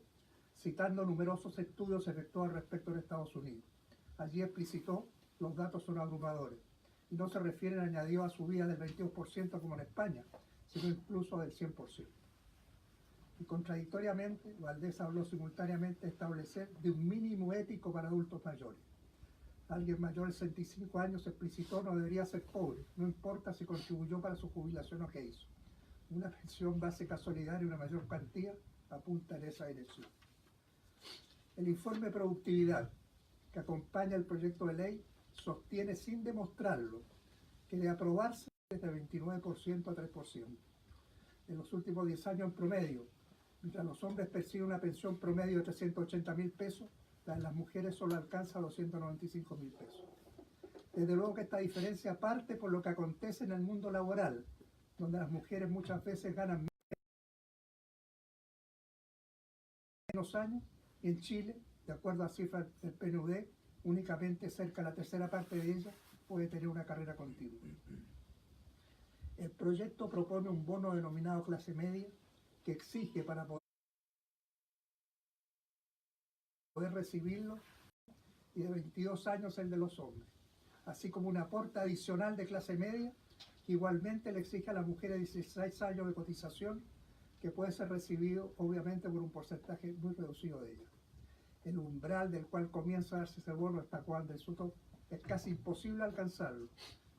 citando numerosos estudios efectuados respecto en Estados Unidos. Allí explicitó: los datos son abrumadores y no se refieren, añadió, a subidas del 22% como en España, sino incluso del 100%. Y contradictoriamente, Valdés habló simultáneamente de establecer de un mínimo ético para adultos mayores. Alguien mayor de 65 años, explicitó, no debería ser pobre, no importa si contribuyó para su jubilación o qué hizo. Una pensión básica solidaria y una mayor cuantía apunta en esa dirección. El informe de productividad que acompaña el proyecto de ley sostiene, sin demostrarlo, que de aprobarse desde 29% a 3%. En los últimos 10 años en promedio, mientras los hombres perciben una pensión promedio de 380.000 pesos, la de las mujeres solo alcanza 295.000 pesos. Desde luego que esta diferencia parte por lo que acontece en el mundo laboral, donde las mujeres muchas veces ganan menos años, y en Chile, de acuerdo a cifras del PNUD, únicamente cerca de la tercera parte de ellas puede tener una carrera continua. El proyecto propone un bono denominado clase media que exige, para poder recibirlo, y de 22 años el de los hombres, así como un aporte adicional de clase media que igualmente le exige a las mujeres 16 años de cotización, que puede ser recibido obviamente por un porcentaje muy reducido de ellas. El umbral del cual comienza a darse ese bono hasta cuando es casi imposible alcanzarlo.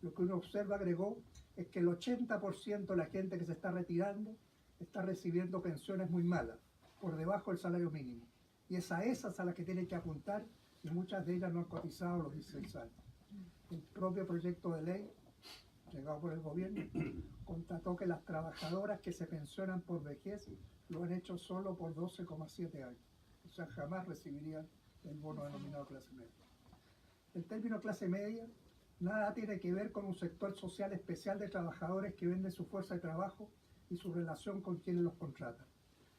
Lo que uno observa, agregó, es que el 80% de la gente que se está retirando está recibiendo pensiones muy malas, por debajo del salario mínimo. Y es a esas a las que tienen que apuntar, y muchas de ellas no han cotizado los 16 años. El propio proyecto de ley, llegado por el gobierno, constató que las trabajadoras que se pensionan por vejez lo han hecho solo por 12,7 años. O sea, jamás recibirían el bono denominado clase media. El término clase media nada tiene que ver con un sector social especial de trabajadores que venden su fuerza de trabajo y su relación con quienes los contratan.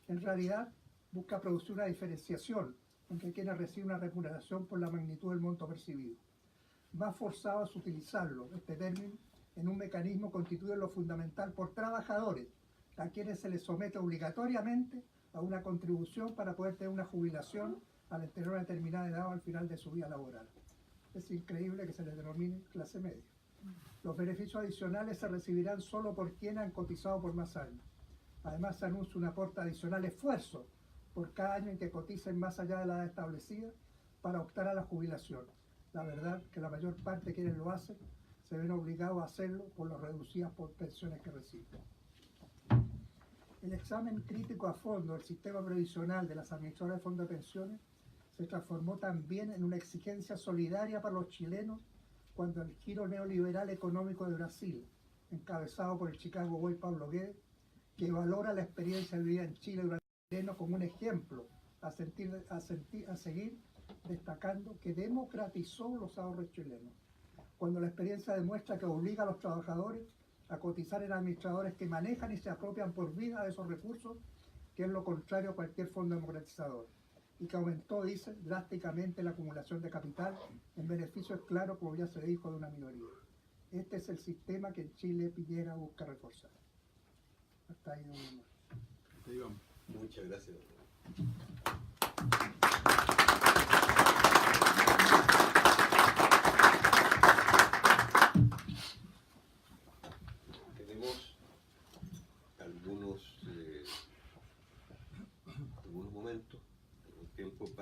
En realidad, busca producir una diferenciación entre quienes reciben una remuneración por la magnitud del monto percibido. Más forzado es utilizarlo, este término, en un mecanismo constituido en lo fundamental por trabajadores, a quienes se les somete obligatoriamente a una contribución para poder tener una jubilación al tener una determinada edad o al final de su vida laboral. Es increíble que se les denomine clase media. Los beneficios adicionales se recibirán solo por quienes han cotizado por más años. Además, se anuncia un aporte adicional esfuerzo por cada año en que coticen más allá de la edad establecida para optar a la jubilación. La verdad que la mayor parte de quienes lo hacen se ven obligados a hacerlo por las reducidas pensiones que reciben. El examen crítico a fondo del sistema previsional de las administradoras de fondos de pensiones se transformó también en una exigencia solidaria para los chilenos cuando el giro neoliberal económico de Brasil, encabezado por el Chicago Boy Pablo Guedes, que valora la experiencia vivida en Chile durante el chileno como un ejemplo a seguir, destacando que democratizó los ahorros chilenos, cuando la experiencia demuestra que obliga a los trabajadores a cotizar en administradores que manejan y se apropian por vida de esos recursos, que es lo contrario a cualquier fondo democratizador, y que aumentó, dice, drásticamente la acumulación de capital en beneficio, es claro, como ya se dijo, de una minoría. Este es el sistema que en Chile Piñera busca reforzar. Hasta ahí nomás. Muchas gracias. Tenemos algunos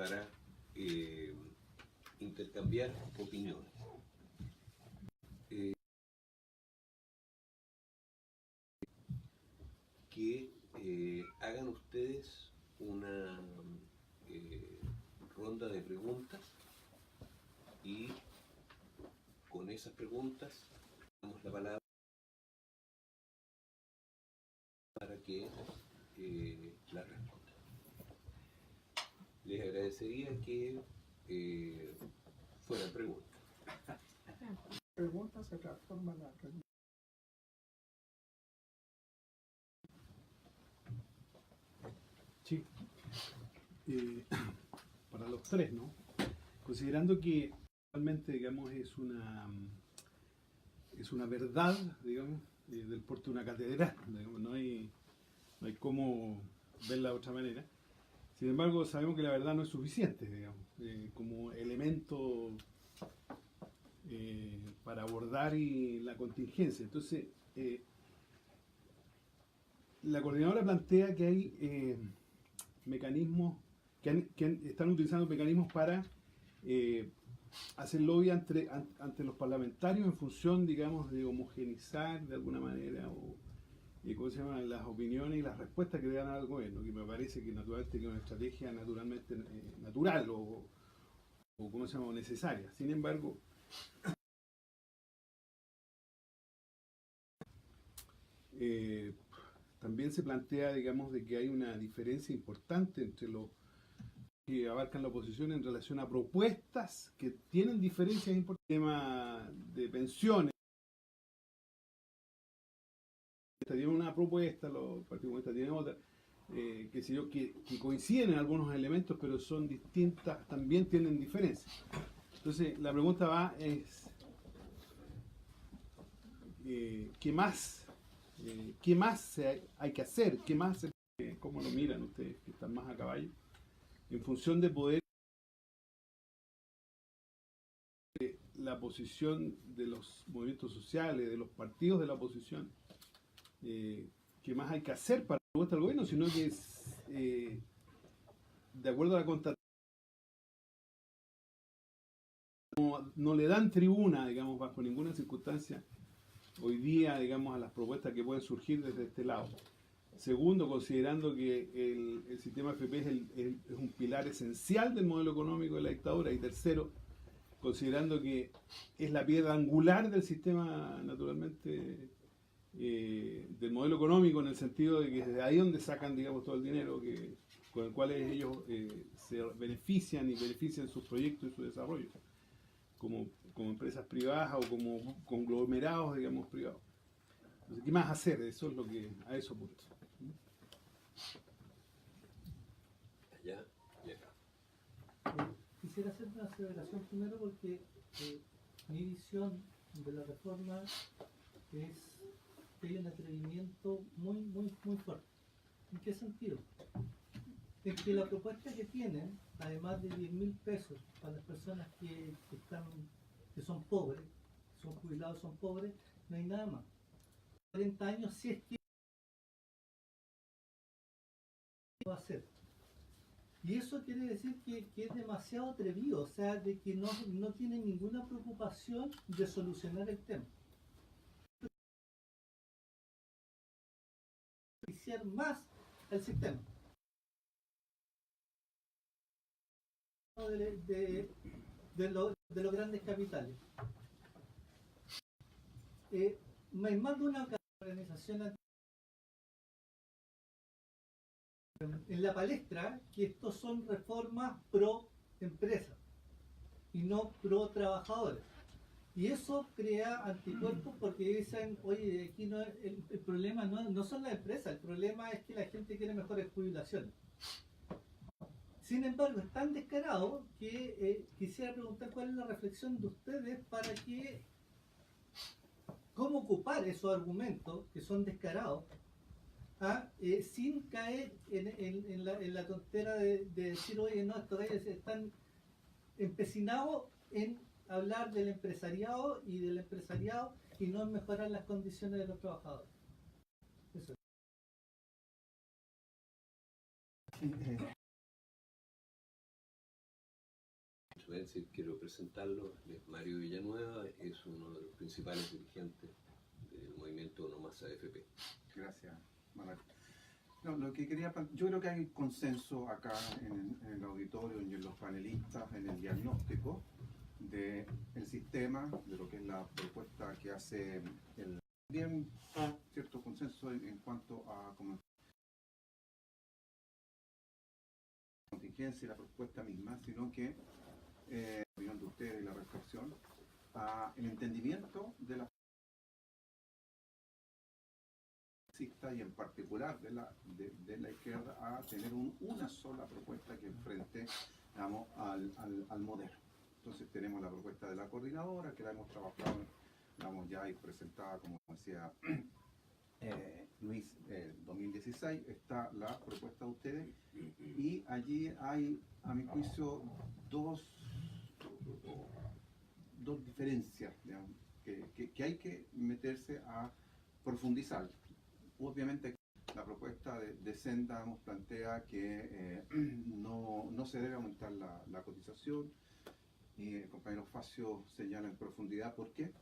para intercambiar opiniones. Que hagan ustedes una ronda de preguntas y con esas preguntas damos la palabra para que la respondan. Les agradecería que fueran preguntas. Preguntas se transforman en preguntas. Sí. Para los tres, ¿no? Considerando que realmente, digamos, es una verdad, digamos, del porte de una catedral, digamos, no hay cómo verla de otra manera. Sin embargo, sabemos que la verdad no es suficiente, digamos, como elemento para abordar la contingencia. Entonces, la coordinadora plantea que hay mecanismos que están utilizando mecanismos para hacer lobby ante los parlamentarios en función, digamos, de homogeneizar de alguna manera ¿cómo se llama? Las opiniones y las respuestas que le dan al gobierno, que me parece que naturalmente es una estrategia naturalmente natural o ¿cómo se llama? Necesaria. Sin embargo, también se plantea, digamos, de que hay una diferencia importante entre los que abarcan la oposición en relación a propuestas que tienen diferencias importantes. El tema de pensiones. Tiene una propuesta, los partidos comunistas tienen otra, que coinciden en algunos elementos, pero son distintas, también tienen diferencias. Entonces, la pregunta ¿qué más hay que hacer? ¿Qué más ¿cómo lo miran ustedes que están más a caballo? En función de poder la posición de los movimientos sociales, de los partidos de la oposición, ¿qué más hay que hacer para la propuesta del gobierno? Sino que de acuerdo a la constatación, no le dan tribuna, digamos, bajo ninguna circunstancia hoy día, digamos, a las propuestas que pueden surgir desde este lado. Segundo, considerando que el sistema FP es un pilar esencial del modelo económico de la dictadura. Y tercero, considerando que es la piedra angular del sistema, naturalmente, del modelo económico, en el sentido de que es de ahí donde sacan, digamos, todo el dinero con el cual ellos se benefician y benefician sus proyectos y su desarrollo, como empresas privadas o como conglomerados, digamos, privados. Entonces, ¿qué más hacer? Eso es lo que a eso apunto. Allá y acá. Quisiera hacer una aceleración primero porque mi visión de la reforma es que hay un atrevimiento muy fuerte. ¿En qué sentido? En que la propuesta que tienen, además de 10.000 pesos para las personas que son pobres, son jubilados, son pobres, no hay nada más. 40 años si es que va a hacer. Y eso quiere decir que es demasiado atrevido, o sea, de que no tiene ninguna preocupación de solucionar el tema. Beneficiar más al sistema. De los grandes capitales. Hay más de una organización en la palestra que estos son reformas pro empresa y no pro trabajadores. Y eso crea anticuerpos porque dicen, oye, aquí no, el problema no son las empresas, el problema es que la gente quiere mejores jubilaciones. Sin embargo, es tan descarado que quisiera preguntar cuál es la reflexión de ustedes para cómo ocupar esos argumentos que son descarados sin caer en la tontera de decir, oye, no, estos gallos están empecinados en hablar del empresariado y no en mejorar las condiciones de los trabajadores. Eso. influencia y quiero presentarlo, es Mario Villanueva, es uno de los principales dirigentes del movimiento No Más AFP. Gracias, Manuel. No, lo que quería, yo creo que hay consenso acá en el auditorio y en los panelistas en el diagnóstico del sistema, de lo que es la propuesta que hace el bien cierto consenso en cuanto a como contingencia y la propuesta misma, sino que la opinión de ustedes y la reflexión, el entendimiento de la y en particular de la izquierda a tener una sola propuesta que enfrente, digamos, al modelo. Entonces tenemos la propuesta de la coordinadora, que la hemos trabajado, digamos, ya y presentada, como decía Luis, 2016, está la propuesta de ustedes, y allí hay, a mi juicio, dos diferencias, digamos, que hay que meterse a profundizar. Obviamente la propuesta de Senda nos plantea que no se debe aumentar la cotización, y el compañero Facio señala en profundidad por qué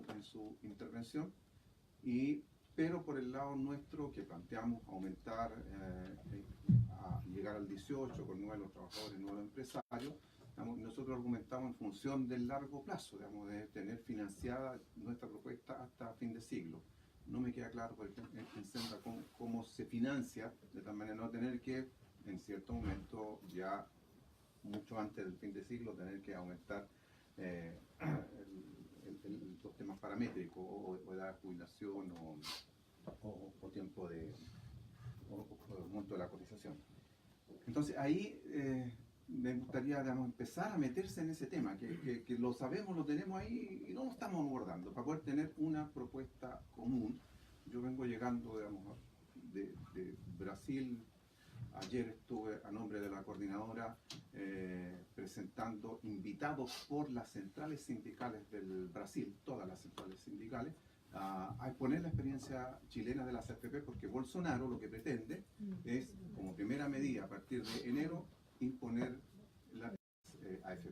en su intervención, pero por el lado nuestro, que planteamos aumentar, a llegar al 18 con nuevos trabajadores, nuevos empresarios, digamos, nosotros argumentamos en función del largo plazo, digamos, de tener financiada nuestra propuesta hasta fin de siglo. No me queda claro, por ejemplo, en Senda cómo se financia, de tal manera no tener que, en cierto momento, ya mucho antes del fin de siglo, tener que aumentar los temas paramétricos, o edad de jubilación, o tiempo o monto de la cotización. Entonces ahí me gustaría, digamos, empezar a meterse en ese tema, que lo sabemos, lo tenemos ahí y no lo estamos abordando, para poder tener una propuesta común. Yo vengo llegando, digamos, de Brasil. Ayer estuve a nombre de la coordinadora presentando, invitados por las centrales sindicales del Brasil, todas las centrales sindicales, a exponer la experiencia chilena de las AFP, porque Bolsonaro lo que pretende es, como primera medida, a partir de enero, imponer las AFP.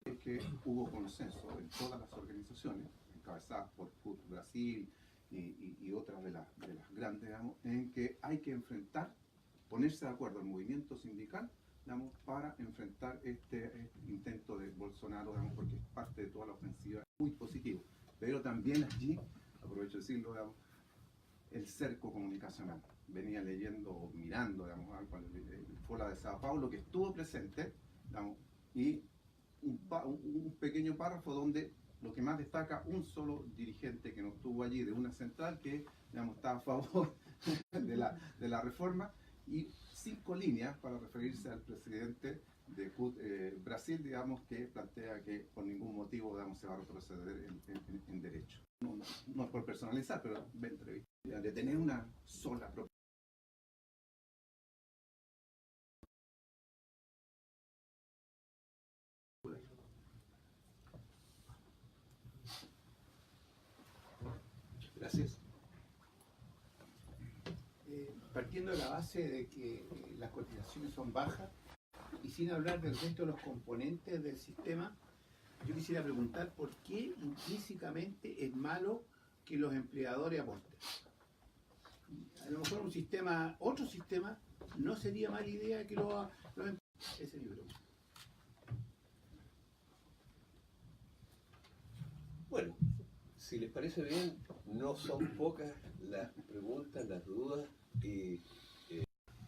Es que hubo consenso en todas las organizaciones, encabezadas por CUT Brasil y otras de las grandes, digamos, en que hay que enfrentar, ponerse de acuerdo al movimiento sindical, digamos, para enfrentar este intento de Bolsonaro, digamos, porque es parte de toda la ofensiva, muy positivo. Pero también allí, aprovecho de decirlo, digamos, el cerco comunicacional. Venía leyendo o mirando, digamos, el Foro de Sao Paulo, que estuvo presente, digamos, y un pequeño párrafo donde lo que más destaca un solo dirigente que no estuvo allí de una central que, digamos, está a favor de la reforma, y 5 líneas para referirse al presidente de Brasil, digamos, que plantea que por ningún motivo, digamos, se va a retroceder en derecho. No es por personalizar, pero de tener una sola propuesta. Gracias. Partiendo de la base de que las cotizaciones son bajas y sin hablar del resto de los componentes del sistema, yo quisiera preguntar por qué intrínsecamente es malo que los empleadores aporten. A lo mejor otro sistema, no sería mala idea que los empleadores. Ese es mi pregunta. Bueno, si les parece bien, no son pocas las preguntas, las dudas,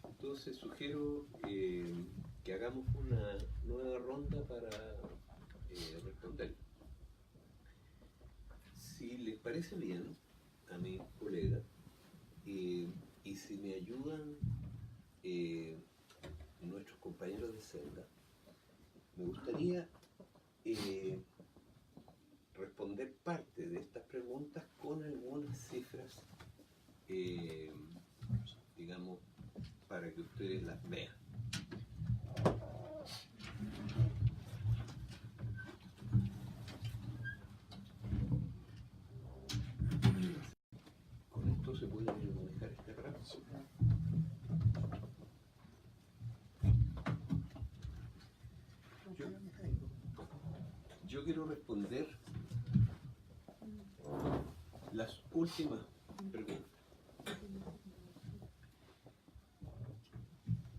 entonces sugiero que hagamos una nueva ronda para responder. Si les parece bien a mis colegas, y si me ayudan nuestros compañeros de Senda, me gustaría responder parte de estas preguntas con algunas cifras, digamos, para que ustedes las vean. Con esto se puede manejar este gráfico. Yo quiero responder las últimas preguntas.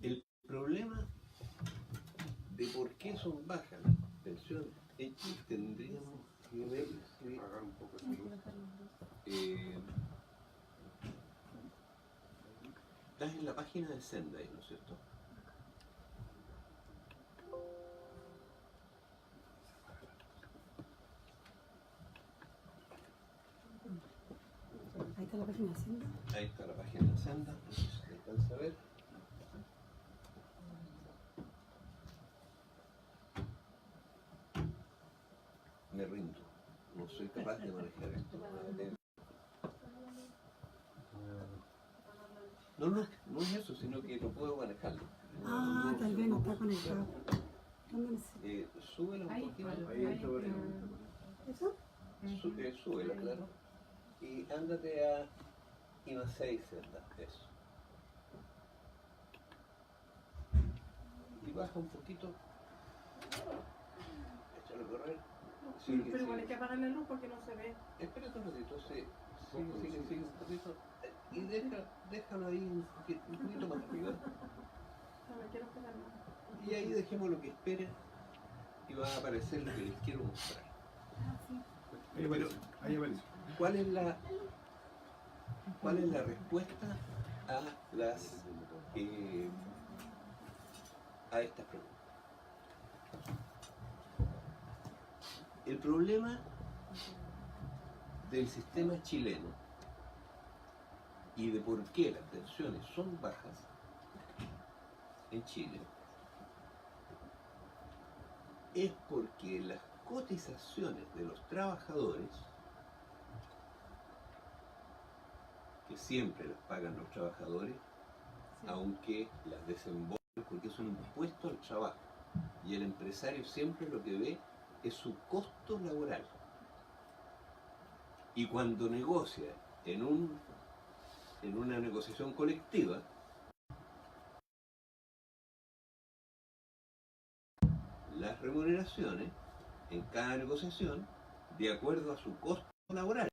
El problema de por qué son bajas las pensiones es que tendríamos que ver si Apagar un poco el luz. estás en la página de Senda, ¿no es cierto? Ahí está la página de Senda. Ahí está la página de Senda, no sé si se alcanza a ver. Me rindo, no soy capaz de manejar esto. No es eso, sino que no puedo manejarlo. Ah, tal vez no está conectado. ¿Dónde Súbela un poquito. ¿Eso? Súbela, claro. Y ándate a IMA 6, Senda, eso. Y baja un poquito. Échalo a correr. Sigue, Pero igual hay sigue. que apagar la luz porque no se ve. Espérate un ratito, sí. Sigue un poquito. Y déjalo ahí un poquito más arriba. No me quiero esperar más. Y ahí dejemos lo que esperen y va a aparecer lo que les quiero mostrar. Ah, sí. Ahí aparece. Ahí aparece. ¿Cuál es la respuesta a a estas preguntas? El problema del sistema chileno y de por qué las pensiones son bajas en Chile es porque las cotizaciones de los trabajadores, que siempre las pagan los trabajadores, aunque las desembolsan porque es un impuesto al trabajo, y el empresario siempre lo que ve es su costo laboral. Y cuando negocia en una negociación colectiva, las remuneraciones en cada negociación de acuerdo a su costo laboral.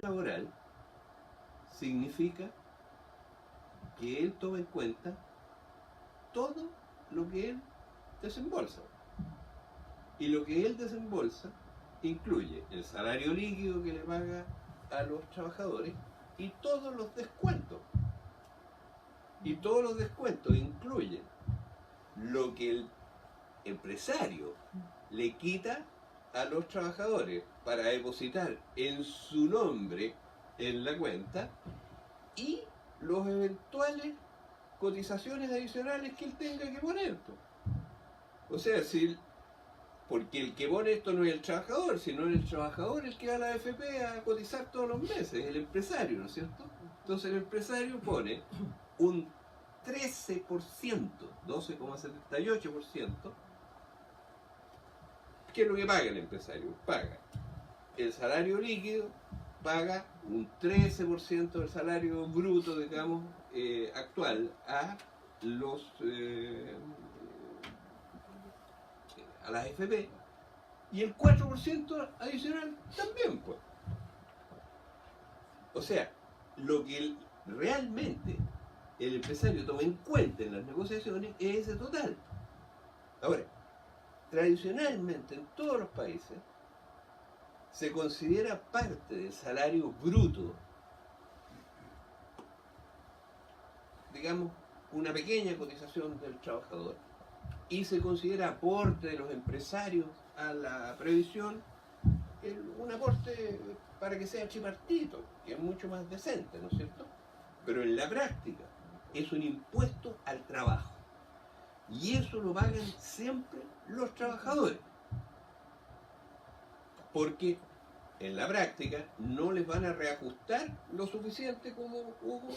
Laboral significa que él toma en cuenta todo lo que él desembolsa. Y lo que él desembolsa incluye el salario líquido que le paga a los trabajadores y todos los descuentos. Y todos los descuentos incluyen lo que el empresario le quita a los trabajadores para depositar en su nombre en la cuenta y los eventuales cotizaciones adicionales que él tenga que poner. O sea, porque el que pone esto no es el trabajador, sino es el trabajador el que va a la AFP a cotizar todos los meses, el empresario, ¿no es cierto? Entonces el empresario pone un 13%, 12,78%, ¿qué es lo que paga el empresario? Paga el salario líquido, paga un 13% del salario bruto, digamos, actual a las AFP, y el 4% adicional también, pues. O sea, lo que realmente el empresario toma en cuenta en las negociaciones es ese total. Ahora, tradicionalmente en todos los países se considera parte del salario bruto, digamos, una pequeña cotización del trabajador, y se considera aporte de los empresarios a la previsión, un aporte para que sea tripartito, que es mucho más decente, ¿no es cierto? Pero en la práctica es un impuesto al trabajo, y eso lo pagan siempre los trabajadores, porque en la práctica no les van a reajustar lo suficiente como Hugo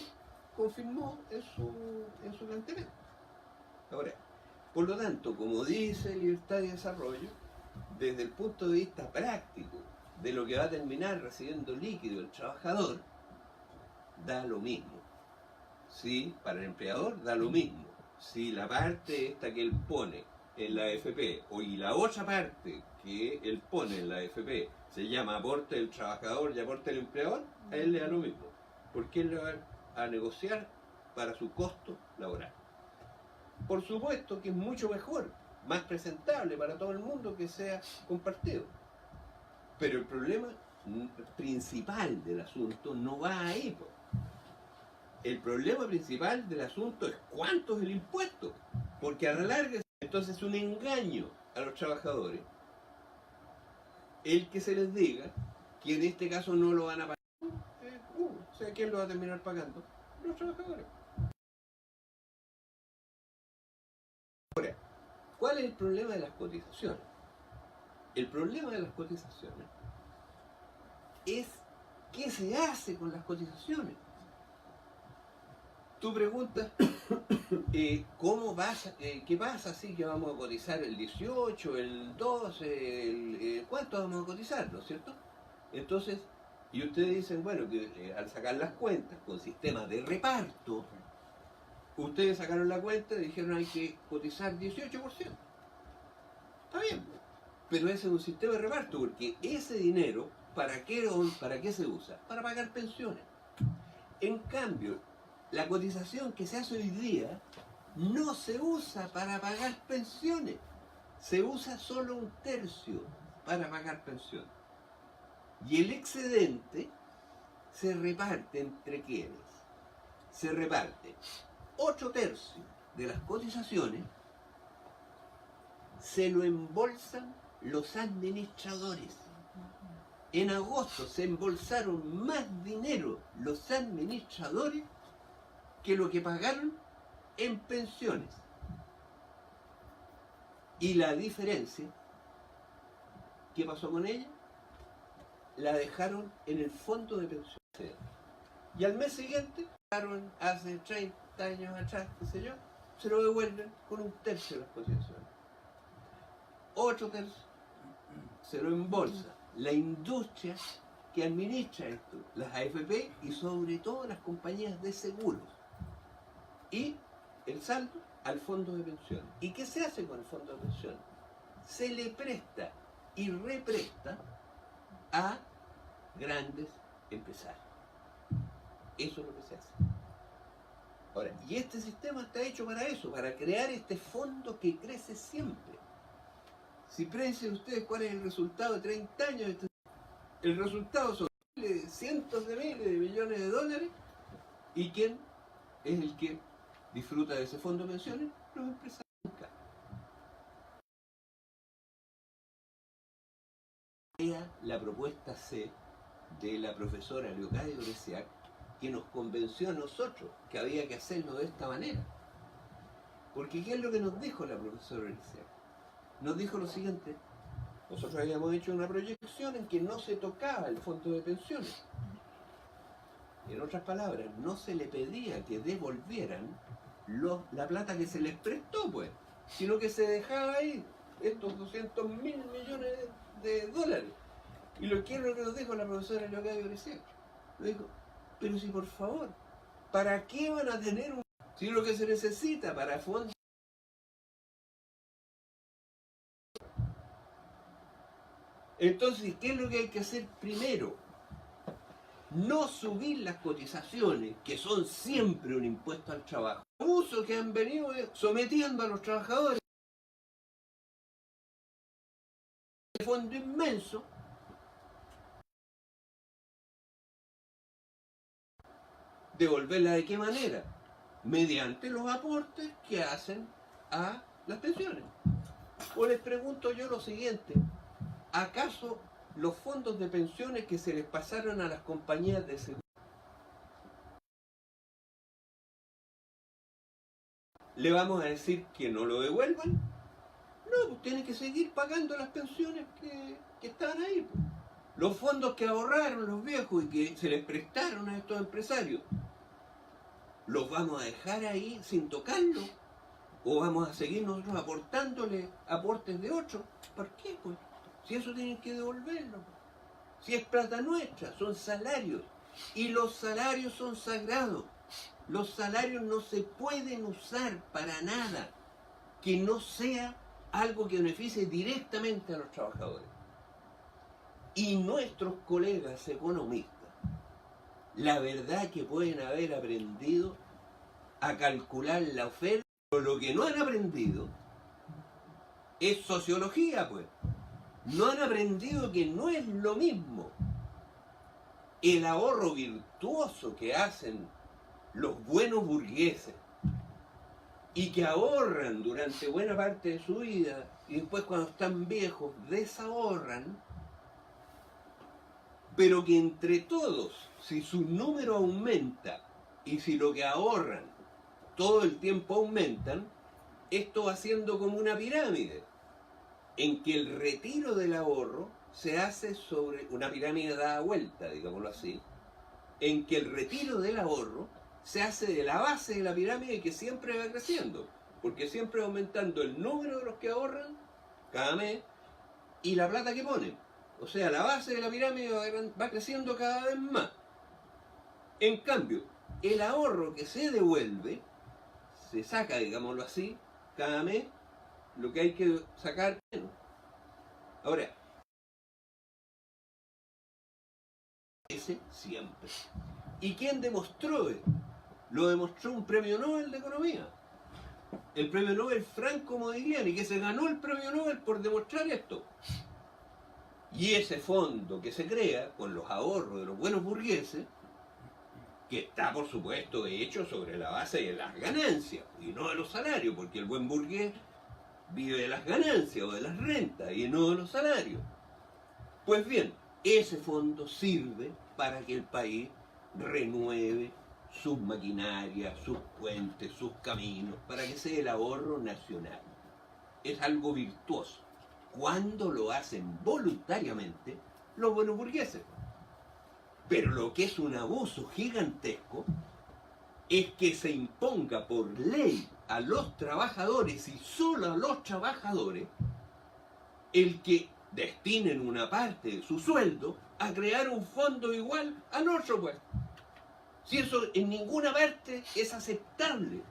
confirmó en su planteamiento. Ahora, por lo tanto, como dice Libertad y Desarrollo, desde el punto de vista práctico de lo que va a terminar recibiendo líquido el trabajador, da lo mismo. Sí, para el empleador da lo mismo. Si la parte esta que él pone en la AFP, y la otra parte que él pone en la AFP se llama aporte del trabajador y aporte del empleador, a él le da lo mismo, porque él le va a negociar para su costo laboral. Por supuesto que es mucho mejor, más presentable para todo el mundo que sea compartido. Pero el problema principal del asunto no va ahí, pues. El problema principal del asunto es cuánto es el impuesto, porque a la larga entonces es un engaño a los trabajadores el que se les diga que en este caso no lo van a pagar. O sea, ¿quién lo va a terminar pagando? Los trabajadores. Ahora, ¿cuál es el problema de las cotizaciones? El problema de las cotizaciones es qué se hace con las cotizaciones. Tú preguntas, ¿qué pasa si que vamos a cotizar el 18, el 12, cuánto vamos a cotizar, ¿no es cierto? Entonces, y ustedes dicen, bueno, que al sacar las cuentas con sistemas de reparto, ustedes sacaron la cuenta y dijeron hay que cotizar 18%. Está bien, pero ese es un sistema de reparto, porque ese dinero, ¿para qué se usa? Para pagar pensiones. En cambio, la cotización que se hace hoy día no se usa para pagar pensiones, se usa solo un tercio para pagar pensiones. Y el excedente se reparte entre quienes. Se reparte 8/3 de las cotizaciones, se lo embolsan los administradores. En agosto se embolsaron más dinero los administradores que lo que pagaron en pensiones. Y la diferencia, ¿qué pasó con ella? La dejaron en el fondo de pensiones. Y al mes siguiente, hace 30 años atrás, qué sé yo, se lo devuelven con un tercio de las cotizaciones. 8/3 se lo embolsa la industria que administra esto, las AFP y sobre todo las compañías de seguros. Y el saldo al fondo de pensiones. ¿Y qué se hace con el fondo de pensiones? Se le presta y represta a grandes empresarios. Eso es lo que se hace. Ahora, y este sistema está hecho para eso, para crear este fondo que crece siempre. Si piensen ustedes cuál es el resultado de 30 años, el resultado son cientos de miles de millones de dólares. ¿Y quién es el que disfruta de ese fondo de pensiones? Los empresarios. La propuesta C de la profesora Leocadia Oresiac, que nos convenció a nosotros que había que hacerlo de esta manera. Porque ¿qué es lo que nos dijo la profesora Oresiac? Nos dijo lo siguiente: nosotros habíamos hecho una proyección en que no se tocaba el fondo de pensiones. En otras palabras, no se le pedía que devolvieran la plata que se les prestó, pues, sino que se dejaba ahí estos 200.000 millones de dólares. Y lo que es lo que nos dijo la profesora Leocadia Oresiac. Nos dijo, pero si por favor, ¿para qué van a tener un... si lo que se necesita para fondos? Entonces, ¿qué es lo que hay que hacer primero? No subir las cotizaciones, que son siempre un impuesto al trabajo. El abuso que han venido sometiendo a los trabajadores. Un fondo inmenso. ¿Devolverla de qué manera? Mediante los aportes que hacen a las pensiones. O les pregunto yo lo siguiente: ¿acaso los fondos de pensiones que se les pasaron a las compañías de seguro le vamos a decir que no lo devuelvan? No, pues tienen que seguir pagando las pensiones que están ahí, pues. Los fondos que ahorraron los viejos y que se les prestaron a estos empresarios, ¿los vamos a dejar ahí sin tocarlo? ¿O vamos a seguir nosotros aportándole aportes de otros? ¿Por qué, pues? Si eso tienen que devolverlo. Si es plata nuestra, son salarios. Y los salarios son sagrados. Los salarios no se pueden usar para nada que no sea algo que beneficie directamente a los trabajadores. Y nuestros colegas economistas, la verdad que pueden haber aprendido a calcular la oferta, pero lo que no han aprendido es sociología, pues. No han aprendido que no es lo mismo el ahorro virtuoso que hacen los buenos burgueses y que ahorran durante buena parte de su vida y después cuando están viejos desahorran, pero que entre todos, si su número aumenta y si lo que ahorran todo el tiempo aumentan, esto va siendo como una pirámide, en que el retiro del ahorro se hace sobre una pirámide dada vuelta, digámoslo así, en que el retiro del ahorro se hace de la base de la pirámide que siempre va creciendo, porque siempre va aumentando el número de los que ahorran cada mes y la plata que ponen. O sea, la base de la pirámide va creciendo cada vez más. En cambio, el ahorro que se devuelve, se saca, digámoslo así, cada mes, lo que hay que sacar menos. Ahora, ese siempre. ¿Y quién demostró esto? Lo demostró un premio Nobel de Economía. El premio Nobel Franco Modigliani, que se ganó el premio Nobel por demostrar esto. Y ese fondo que se crea con los ahorros de los buenos burgueses, que está por supuesto hecho sobre la base de las ganancias y no de los salarios, porque el buen burgués vive de las ganancias o de las rentas y no de los salarios. Pues bien, ese fondo sirve para que el país renueve sus maquinarias, sus puentes, sus caminos, para que sea el ahorro nacional. Es algo virtuoso cuando lo hacen voluntariamente los buenos burgueses. Pero lo que es un abuso gigantesco es que se imponga por ley a los trabajadores y solo a los trabajadores el que destinen una parte de su sueldo a crear un fondo igual al otro, pues. Si eso en ninguna parte es aceptable,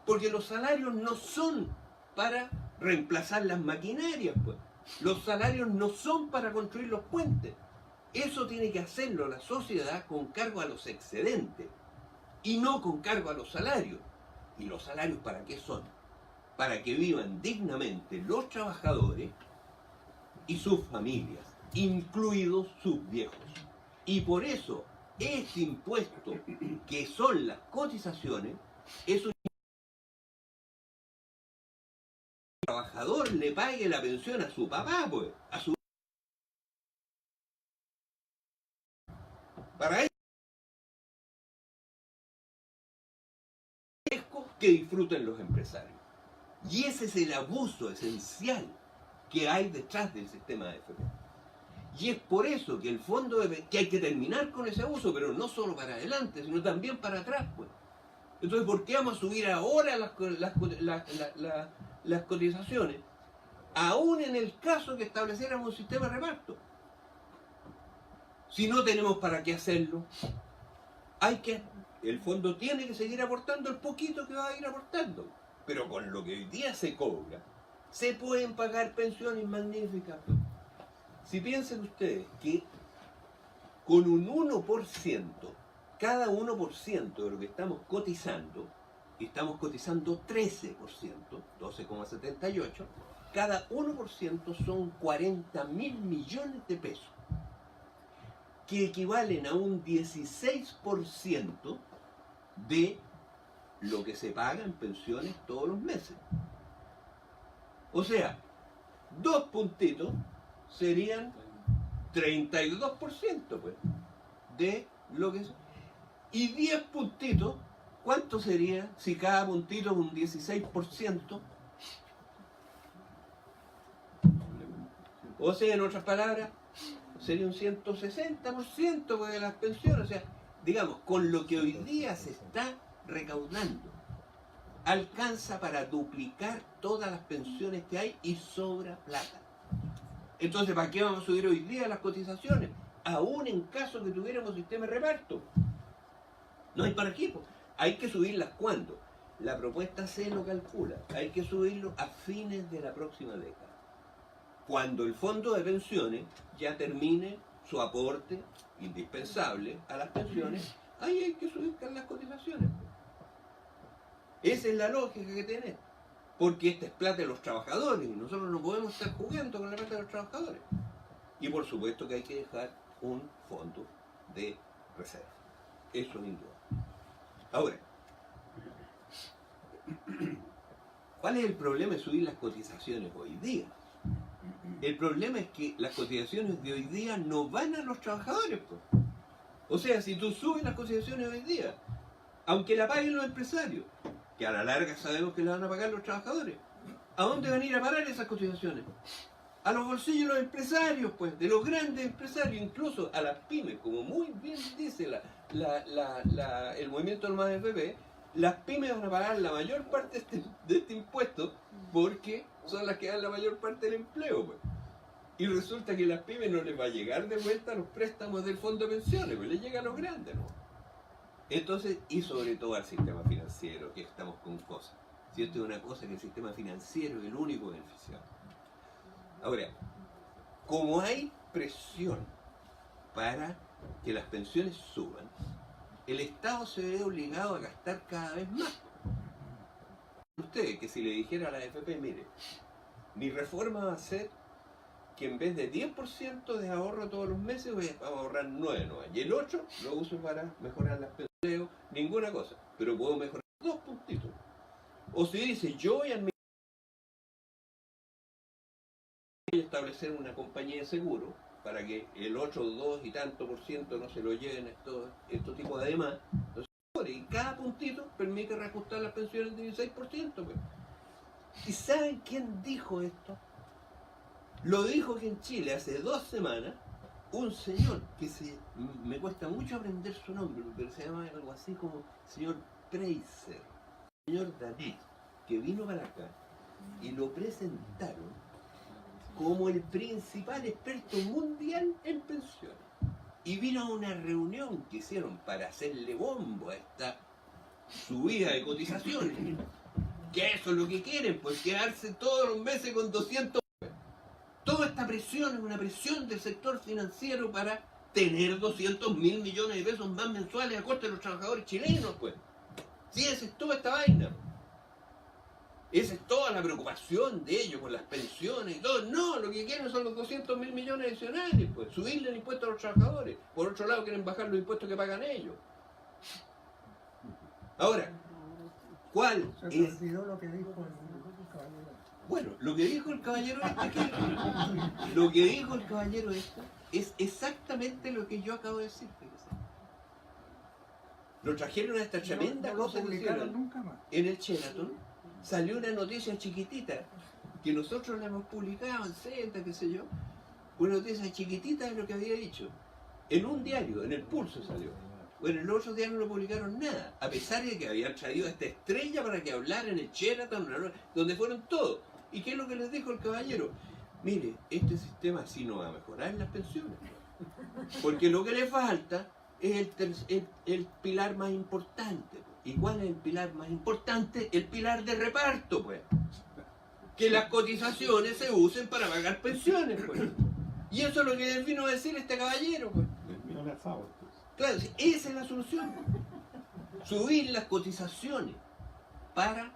porque los salarios no son para reemplazar las maquinarias, pues. Los salarios no son para construir los puentes. Eso tiene que hacerlo la sociedad con cargo a los excedentes y no con cargo a los salarios. ¿Y los salarios para qué son? Para que vivan dignamente los trabajadores y sus familias, incluidos sus viejos. Y por eso este impuesto, que son las cotizaciones, es un el trabajador le pague la pensión a su papá, pues, a su... Para eso que disfruten los empresarios. Y ese es el abuso esencial que hay detrás del sistema de AFP. Y es por eso que el fondo que hay que terminar con ese abuso, pero no solo para adelante, sino también para atrás, pues. Entonces, ¿por qué vamos a subir ahora las cotizaciones? Aún en el caso que estableciéramos un sistema de reparto. Si no tenemos para qué hacerlo, el fondo tiene que seguir aportando el poquito que va a ir aportando. Pero con lo que hoy día se cobra, se pueden pagar pensiones magníficas. Si piensen ustedes que con un 1%, cada 1% de lo que estamos cotizando 13%, 12,78, cada 1% son 40.000 millones de pesos, que equivalen a un 16% de lo que se paga en pensiones todos los meses. O sea, 2 puntitos serían 32%, pues, de lo que es. Y 10 puntitos, ¿cuánto sería si cada puntito es un 16%? O sea, en otras palabras, sería un 160% pues, de las pensiones. O sea, digamos, con lo que hoy día se está recaudando, alcanza para duplicar todas las pensiones que hay y sobra plata. Entonces, ¿para qué vamos a subir hoy día las cotizaciones? Aún en caso que tuviéramos sistema de reparto. No hay para qué. Hay que subirlas ¿cuándo? La propuesta C lo calcula. Hay que subirlo a fines de la próxima década. Cuando el fondo de pensiones ya termine su aporte indispensable a las pensiones, ahí hay que subir las cotizaciones. Esa es la lógica que tiene. Porque esta es plata de los trabajadores y nosotros no podemos estar jugando con la plata de los trabajadores. Y por supuesto que hay que dejar un fondo de reserva. Eso sin duda. Ahora, ¿cuál es el problema de subir las cotizaciones hoy día? El problema es que las cotizaciones de hoy día no van a los trabajadores, pues. O sea, si tú subes las cotizaciones hoy día, aunque la paguen los empresarios, que a la larga sabemos que la van a pagar los trabajadores, ¿a dónde van a ir a parar esas cotizaciones? A los bolsillos de los empresarios, pues, de los grandes empresarios, incluso a las pymes, como muy bien dice el movimiento del MADFP. Las pymes van a pagar la mayor parte de este impuesto porque son las que dan la mayor parte del empleo, pues. Y resulta que a las pymes no les va a llegar de vuelta los préstamos del fondo de pensiones, pues les llega a los grandes, ¿no? Entonces, y sobre todo al sistema financiero, que estamos con cosas. Si esto es una cosa que el sistema financiero es el único beneficiado. Ahora, como hay presión para que las pensiones suban, el Estado se ve obligado a gastar cada vez más. Usted, que si le dijera a la AFP, mire, mi reforma va a ser que en vez de 10% de ahorro todos los meses, vamos a ahorrar 9 nomás. Y el 8 lo uso para mejorar las pensiones, ninguna cosa. Pero puedo mejorar 2 puntitos. O si dice, yo voy a establecer una compañía de seguro para que el 8, 2 y tanto por ciento no se lo lleven estos tipos de además. Y cada puntito permite reajustar las pensiones del 16%. Pues. ¿Y saben quién dijo esto? Lo dijo que en Chile hace 2 semanas un señor que me cuesta mucho aprender su nombre, pero se llama algo así como señor Preiser, señor David, que vino para acá y lo presentaron como el principal experto mundial en pensiones. Y vino a una reunión que hicieron para hacerle bombo a esta subida de cotizaciones. Que eso es lo que quieren, pues quedarse todos los meses con 200. Toda esta presión es una presión del sector financiero para tener 200.000 millones de pesos más mensuales a costa de los trabajadores chilenos, pues. Sí, esa es toda esta vaina. Esa es toda la preocupación de ellos con las pensiones y todo. No, lo que quieren son los 200.000 millones adicionales, pues, subirle el impuesto a los trabajadores. Por otro lado, quieren bajar los impuestos que pagan ellos. Ahora, ¿cuál Se es? olvidó lo que dijo el caballero. Bueno, lo que dijo el caballero lo que dijo el caballero es exactamente lo que yo acabo de decir. Fíjese. Lo trajeron a esta tremenda cosa que hicieron nunca más. en el Sheraton. Salió una noticia chiquitita que nosotros la hemos publicado en Celta, qué sé yo. Una noticia chiquitita de lo que había dicho. En un diario, en el Pulso salió. Bueno, en los otros diarios no publicaron nada, a pesar de que habían traído a esta estrella para que hablara en el Sheraton, donde fueron todos. ¿Y qué es lo que les dijo el caballero? Mire, este sistema así no va a mejorar las pensiones. Porque lo que le falta es el pilar más importante. ¿Y cuál es el pilar más importante? El pilar de reparto, pues. Que las cotizaciones se usen para pagar pensiones, pues. Y eso es lo que vino a decir este caballero, pues. Claro, esa es la solución. Subir las cotizaciones para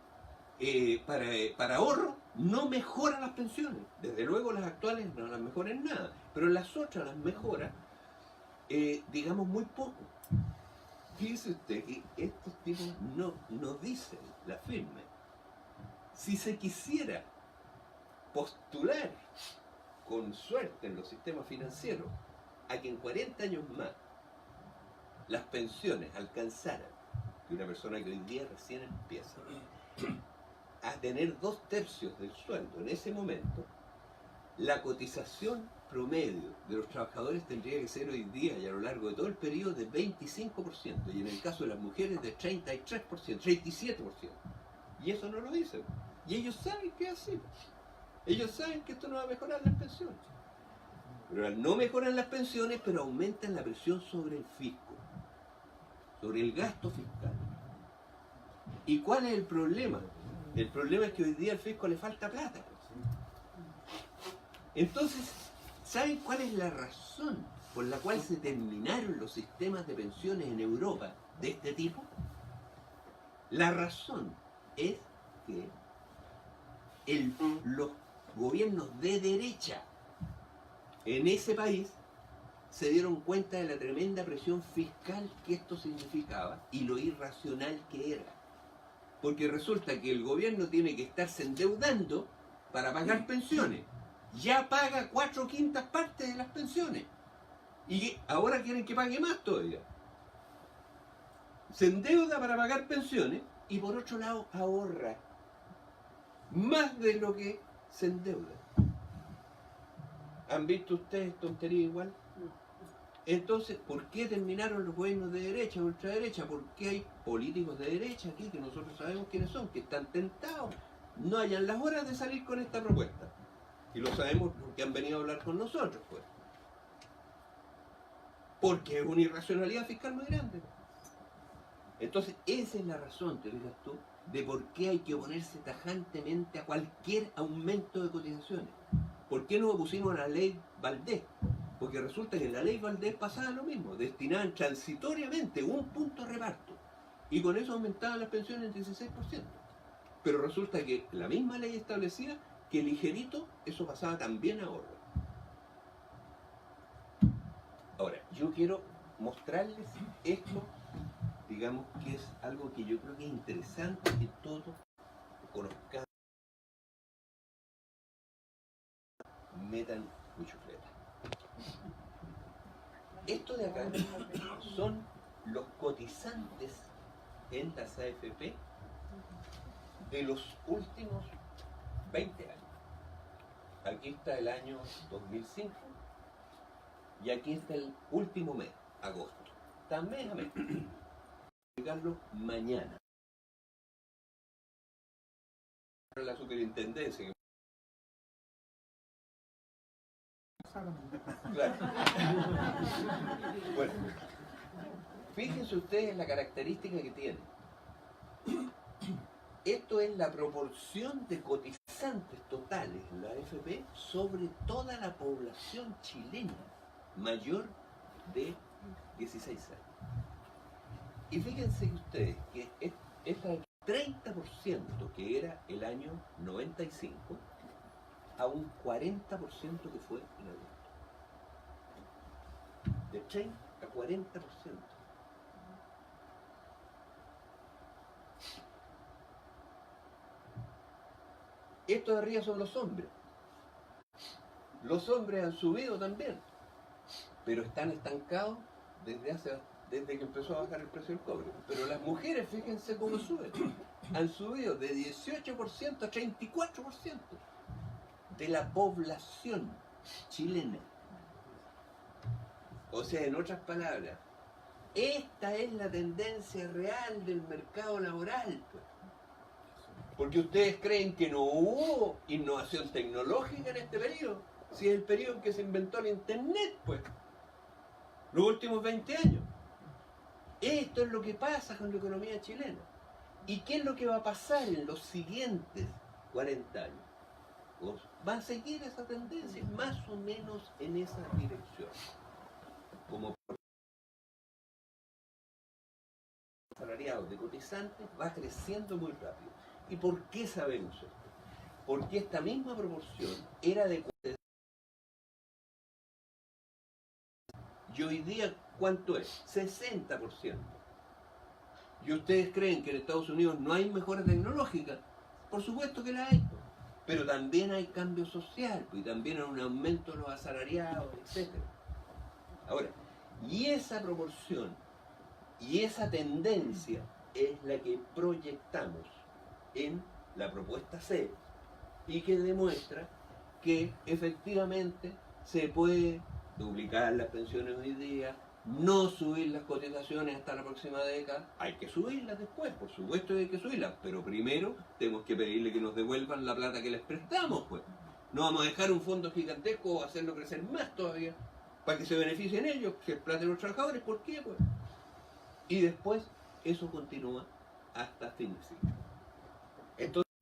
ahorro no mejora las pensiones. Desde luego las actuales no las mejoran nada, pero las otras las mejora, digamos, muy poco. Fíjese usted que estos tipos no dicen la firme. Si se quisiera postular con suerte en los sistemas financieros a que en 40 años más las pensiones alcanzaran, que una persona que hoy día recién empieza a tener 2/3 del sueldo en ese momento, la cotización promedio de los trabajadores tendría que ser hoy día y a lo largo de todo el periodo de 25%, y en el caso de las mujeres de 33%, 37%. Y eso no lo dicen. Y ellos saben que es así. Ellos saben que esto no va a mejorar las pensiones. Pero no mejoran las pensiones, pero aumentan la presión sobre el fisco, sobre el gasto fiscal. ¿Y cuál es el problema? El problema es que hoy día al fisco le falta plata. Entonces, ¿saben cuál es la razón por la cual se terminaron los sistemas de pensiones en Europa de este tipo? La razón es que los gobiernos de derecha en ese país se dieron cuenta de la tremenda presión fiscal que esto significaba y lo irracional que era. Porque resulta que el gobierno tiene que estarse endeudando para pagar pensiones. Ya paga 4/5 partes de las pensiones. Y ahora quieren que pague más todavía. Se endeuda para pagar pensiones y por otro lado ahorra más de lo que se endeuda. ¿Han visto ustedes tontería igual? Entonces, ¿por qué terminaron los gobiernos de derecha, ultraderecha? ¿Por qué hay políticos de derecha aquí que nosotros sabemos quiénes son, que están tentados, no hayan las horas de salir con esta propuesta? Y lo sabemos porque han venido a hablar con nosotros, pues. Porque es una irracionalidad fiscal muy grande. Entonces, esa es la razón, te digas tú, de por qué hay que oponerse tajantemente a cualquier aumento de cotizaciones. ¿Por qué no opusimos a la ley Valdés? Porque resulta que en la ley Valdés pasaba lo mismo, destinaban transitoriamente un punto de reparto y con eso aumentaban las pensiones en 16%. Pero resulta que la misma ley establecía que ligerito eso pasaba también a ahorro. Ahora, yo quiero mostrarles esto, digamos que es algo que yo creo que es interesante que todos conozcamos, metan mi chufleta. Esto de acá son los cotizantes en las AFP de los últimos 20 años. Aquí está el año 2005 y aquí está el último mes, agosto. Está mes a mes. Voy a explicarlo mañana. La superintendencia. Claro. Bueno, fíjense ustedes en la característica que tiene. Esto es la proporción de cotizantes totales en la AFP sobre toda la población chilena mayor de 16 años. Y fíjense ustedes que esta 30% que era el año 95 a un 40% que fue en agosto. De 30 a 40%. Esto de arriba son los hombres. Los hombres han subido también, pero están estancados desde que empezó a bajar el precio del cobre. Pero las mujeres, fíjense cómo suben. Han subido de 18% a 34% de la población chilena. O sea, en otras palabras, esta es la tendencia real del mercado laboral, pues. Porque ustedes creen que no hubo innovación tecnológica en este periodo. Si es el periodo en que se inventó el internet, pues. Los últimos 20 años. Esto es lo que pasa con la economía chilena. ¿Y qué es lo que va a pasar en los siguientes 40 años? Pues va a seguir esa tendencia, más o menos en esa dirección. Como salariados de cotizantes va creciendo muy rápido. ¿Y por qué sabemos esto? Porque esta misma proporción era de... Y hoy día, ¿cuánto es? 60%. ¿Y ustedes creen que en Estados Unidos no hay mejora tecnológica? Por supuesto que la hay. Pero también hay cambio social, y también hay un aumento de los asalariados, etc. Ahora, y esa proporción y esa tendencia es la que proyectamos en la propuesta C y que demuestra que efectivamente se puede duplicar las pensiones hoy día, no subir las cotizaciones hasta la próxima década. Hay que subirlas después, por supuesto que hay que subirlas, pero primero tenemos que pedirle que nos devuelvan la plata que les prestamos, pues. No vamos a dejar un fondo gigantesco o hacerlo crecer más todavía para que se beneficien ellos, que es plata de los trabajadores. ¿Por qué? Pues. Y después eso continúa hasta fin de siglo. Entonces,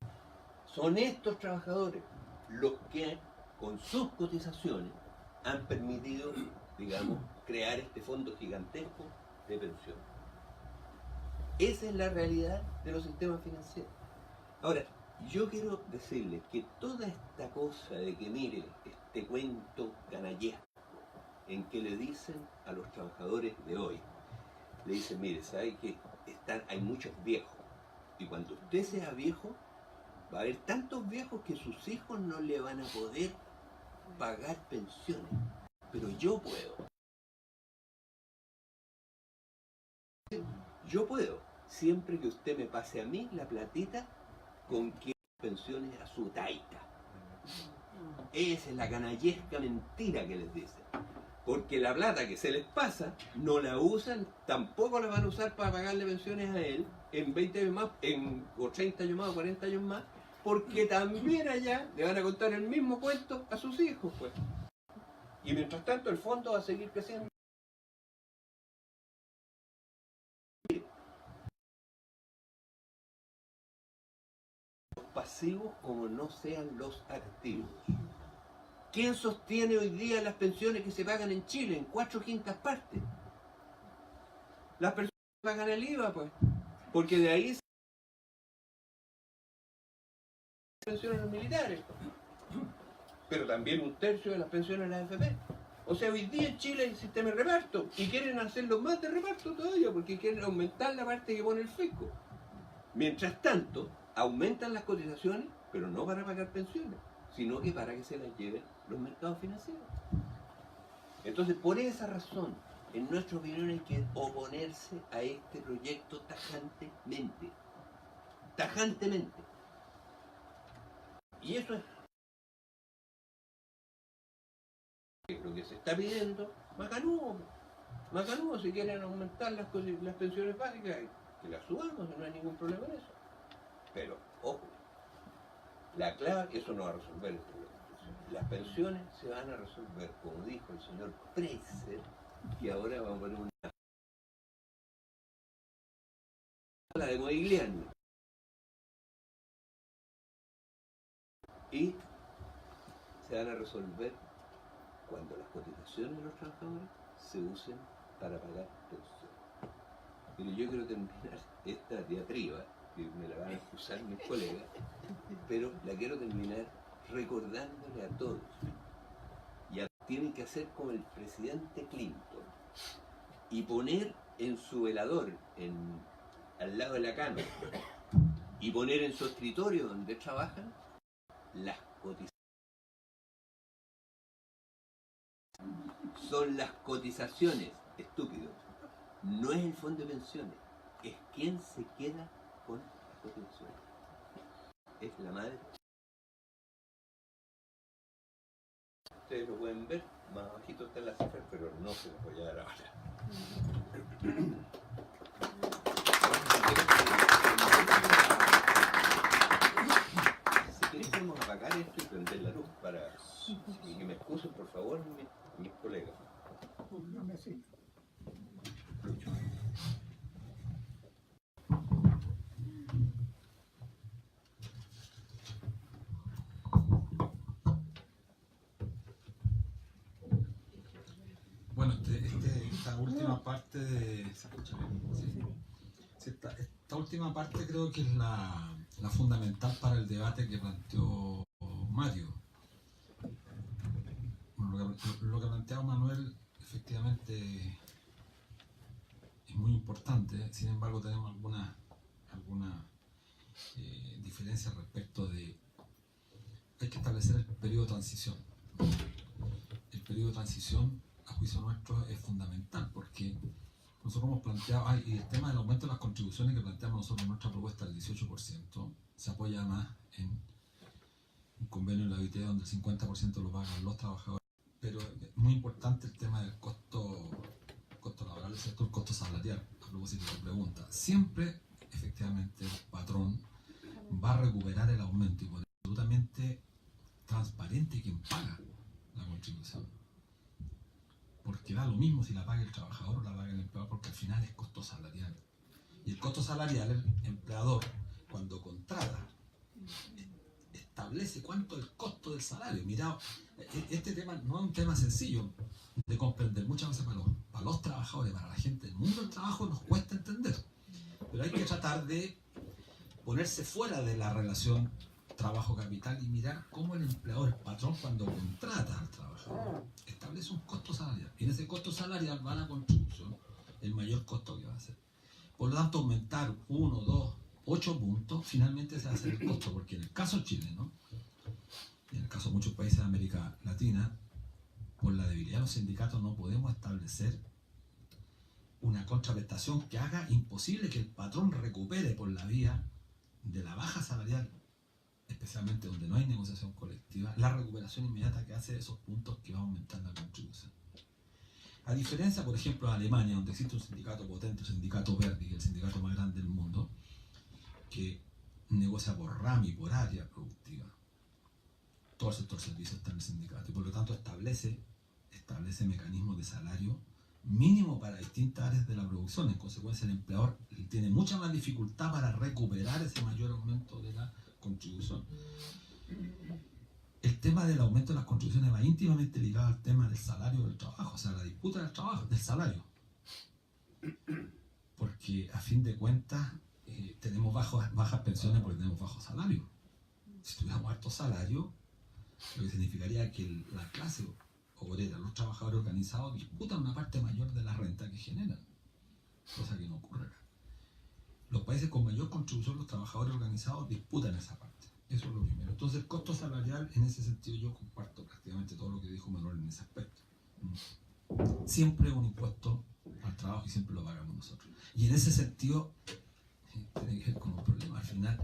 son estos trabajadores los que con sus cotizaciones han permitido, digamos, crear este fondo gigantesco de pensiones. Esa es la realidad de los sistemas financieros. Ahora, yo quiero decirles que toda esta cosa de que, mire, este cuento canallesco en que le dicen a los trabajadores de hoy, le dicen, mire, ¿sabe que hay muchos viejos? Y cuando usted sea viejo, va a haber tantos viejos que sus hijos no le van a poder pagar pensiones. Pero yo puedo. Yo puedo, siempre que usted me pase a mí la platita con que pensiones a su taita. Esa es la canallesca mentira que les dicen. Porque la plata que se les pasa, no la usan, tampoco la van a usar para pagarle pensiones a él en 20 años más, o 30 años más, o 40 años más, porque también allá le van a contar el mismo cuento a sus hijos, pues. Y mientras tanto el fondo va a seguir creciendo. Los pasivos como no sean los activos. ¿Quién sostiene hoy día las pensiones que se pagan en Chile en 4/5 partes? Las personas que pagan el IVA, pues, porque de ahí se pensiones a los militares, pero también 1/3 de las pensiones a la AFP. O sea, hoy día en Chile hay un sistema de reparto y quieren hacerlo más de reparto todavía porque quieren aumentar la parte que pone el fisco. Mientras tanto, aumentan las cotizaciones, pero no para pagar pensiones, sino que para que se las lleven los mercados financieros. Entonces, por esa razón, en nuestra opinión hay que oponerse a este proyecto tajantemente. Tajantemente. Y eso es lo que se está pidiendo. Macanudo, si quieren aumentar las pensiones básicas, que las subamos, no hay ningún problema en eso. Pero, ojo, la clave, eso no va a resolver el problema. Las pensiones se van a resolver, como dijo el señor Preiser, y ahora vamos a poner una la de Modigliani. Y se van a resolver cuando las cotizaciones de los trabajadores se usen para pagar pensiones. Pero yo quiero terminar esta diatriba, que me la van a excusar mis colegas, pero la quiero terminar recordándole a todos. Ya tienen que hacer como el presidente Clinton y poner en su velador, al lado de la cama, y poner en su escritorio donde trabajan las cotizaciones. Son las cotizaciones, estúpidos. No es el fondo de pensiones, es quien se queda con las cotizaciones. Es la madre. Ustedes lo pueden ver, más abajito está la cifra, pero no se los voy a dar ahora. Si quieren podemos apagar esto y prender la luz para que me excusen, por favor, mis colegas. Bueno, esta última parte de... ¿Se escucha bien? Sí. Sí, esta última parte creo que es la fundamental para el debate que planteó Mario. Bueno, lo que planteaba Manuel efectivamente es muy importante, sin embargo tenemos alguna diferencia respecto de... Hay que establecer el periodo de transición. El periodo de transición, a juicio nuestro, es fundamental porque nosotros hemos planteado, y el tema del aumento de las contribuciones que planteamos nosotros en nuestra propuesta del 18%, se apoya más en un convenio de la OIT donde el 50% lo pagan los trabajadores. Pero es muy importante el tema del costo laboral, ¿cierto? El costo salarial, a propósito de la pregunta. Siempre, efectivamente, el patrón va a recuperar el aumento y por absolutamente transparente quien paga la contribución. Porque da lo mismo si la paga el trabajador o la paga el empleador, porque al final es costo salarial. Y el costo salarial, el empleador, cuando contrata, establece cuánto es el costo del salario. Mirá, este tema no es un tema sencillo de comprender. Muchas veces para los trabajadores, para la gente del mundo del trabajo nos cuesta entender. Pero hay que tratar de ponerse fuera de la relación trabajo-capital y mirar cómo el empleador, el patrón, cuando contrata al trabajador, establece un costo salarial. Y en ese costo salarial va la contribución, el mayor costo que va a hacer. Por lo tanto, aumentar 1, 2, 8 puntos, finalmente se hace el costo, porque en el caso chileno, y en el caso de muchos países de América Latina, por la debilidad de los sindicatos no podemos establecer una contraprestación que haga imposible que el patrón recupere por la vía de la baja salarial, especialmente donde no hay negociación colectiva, la recuperación inmediata que hace de esos puntos que va a aumentar la contribución. A diferencia, por ejemplo, de Alemania, donde existe un sindicato potente, el sindicato Verdi, que es el sindicato más grande del mundo, que negocia por rama y por área productiva. Todo el sector servicios está en el sindicato y por lo tanto establece mecanismos de salario mínimo para distintas áreas de la producción. En consecuencia, el empleador tiene mucha más dificultad para recuperar ese mayor aumento de la contribución. El tema del aumento de las contribuciones va íntimamente ligado al tema del salario del trabajo, o sea, la disputa del trabajo, del salario. Porque a fin de cuentas tenemos bajas pensiones porque tenemos bajos salarios. Si tuviéramos alto salario, lo que significaría que la clase obrera, los trabajadores organizados disputan una parte mayor de la renta que generan, cosa que no ocurre acá. Los países con mayor contribución, los trabajadores organizados disputan esa parte. Eso es lo primero. Entonces, el costo salarial, en ese sentido, yo comparto prácticamente todo lo que dijo Manuel en ese aspecto. Siempre un impuesto al trabajo y siempre lo pagamos nosotros. Y en ese sentido, tiene que ver con un problema. Al final,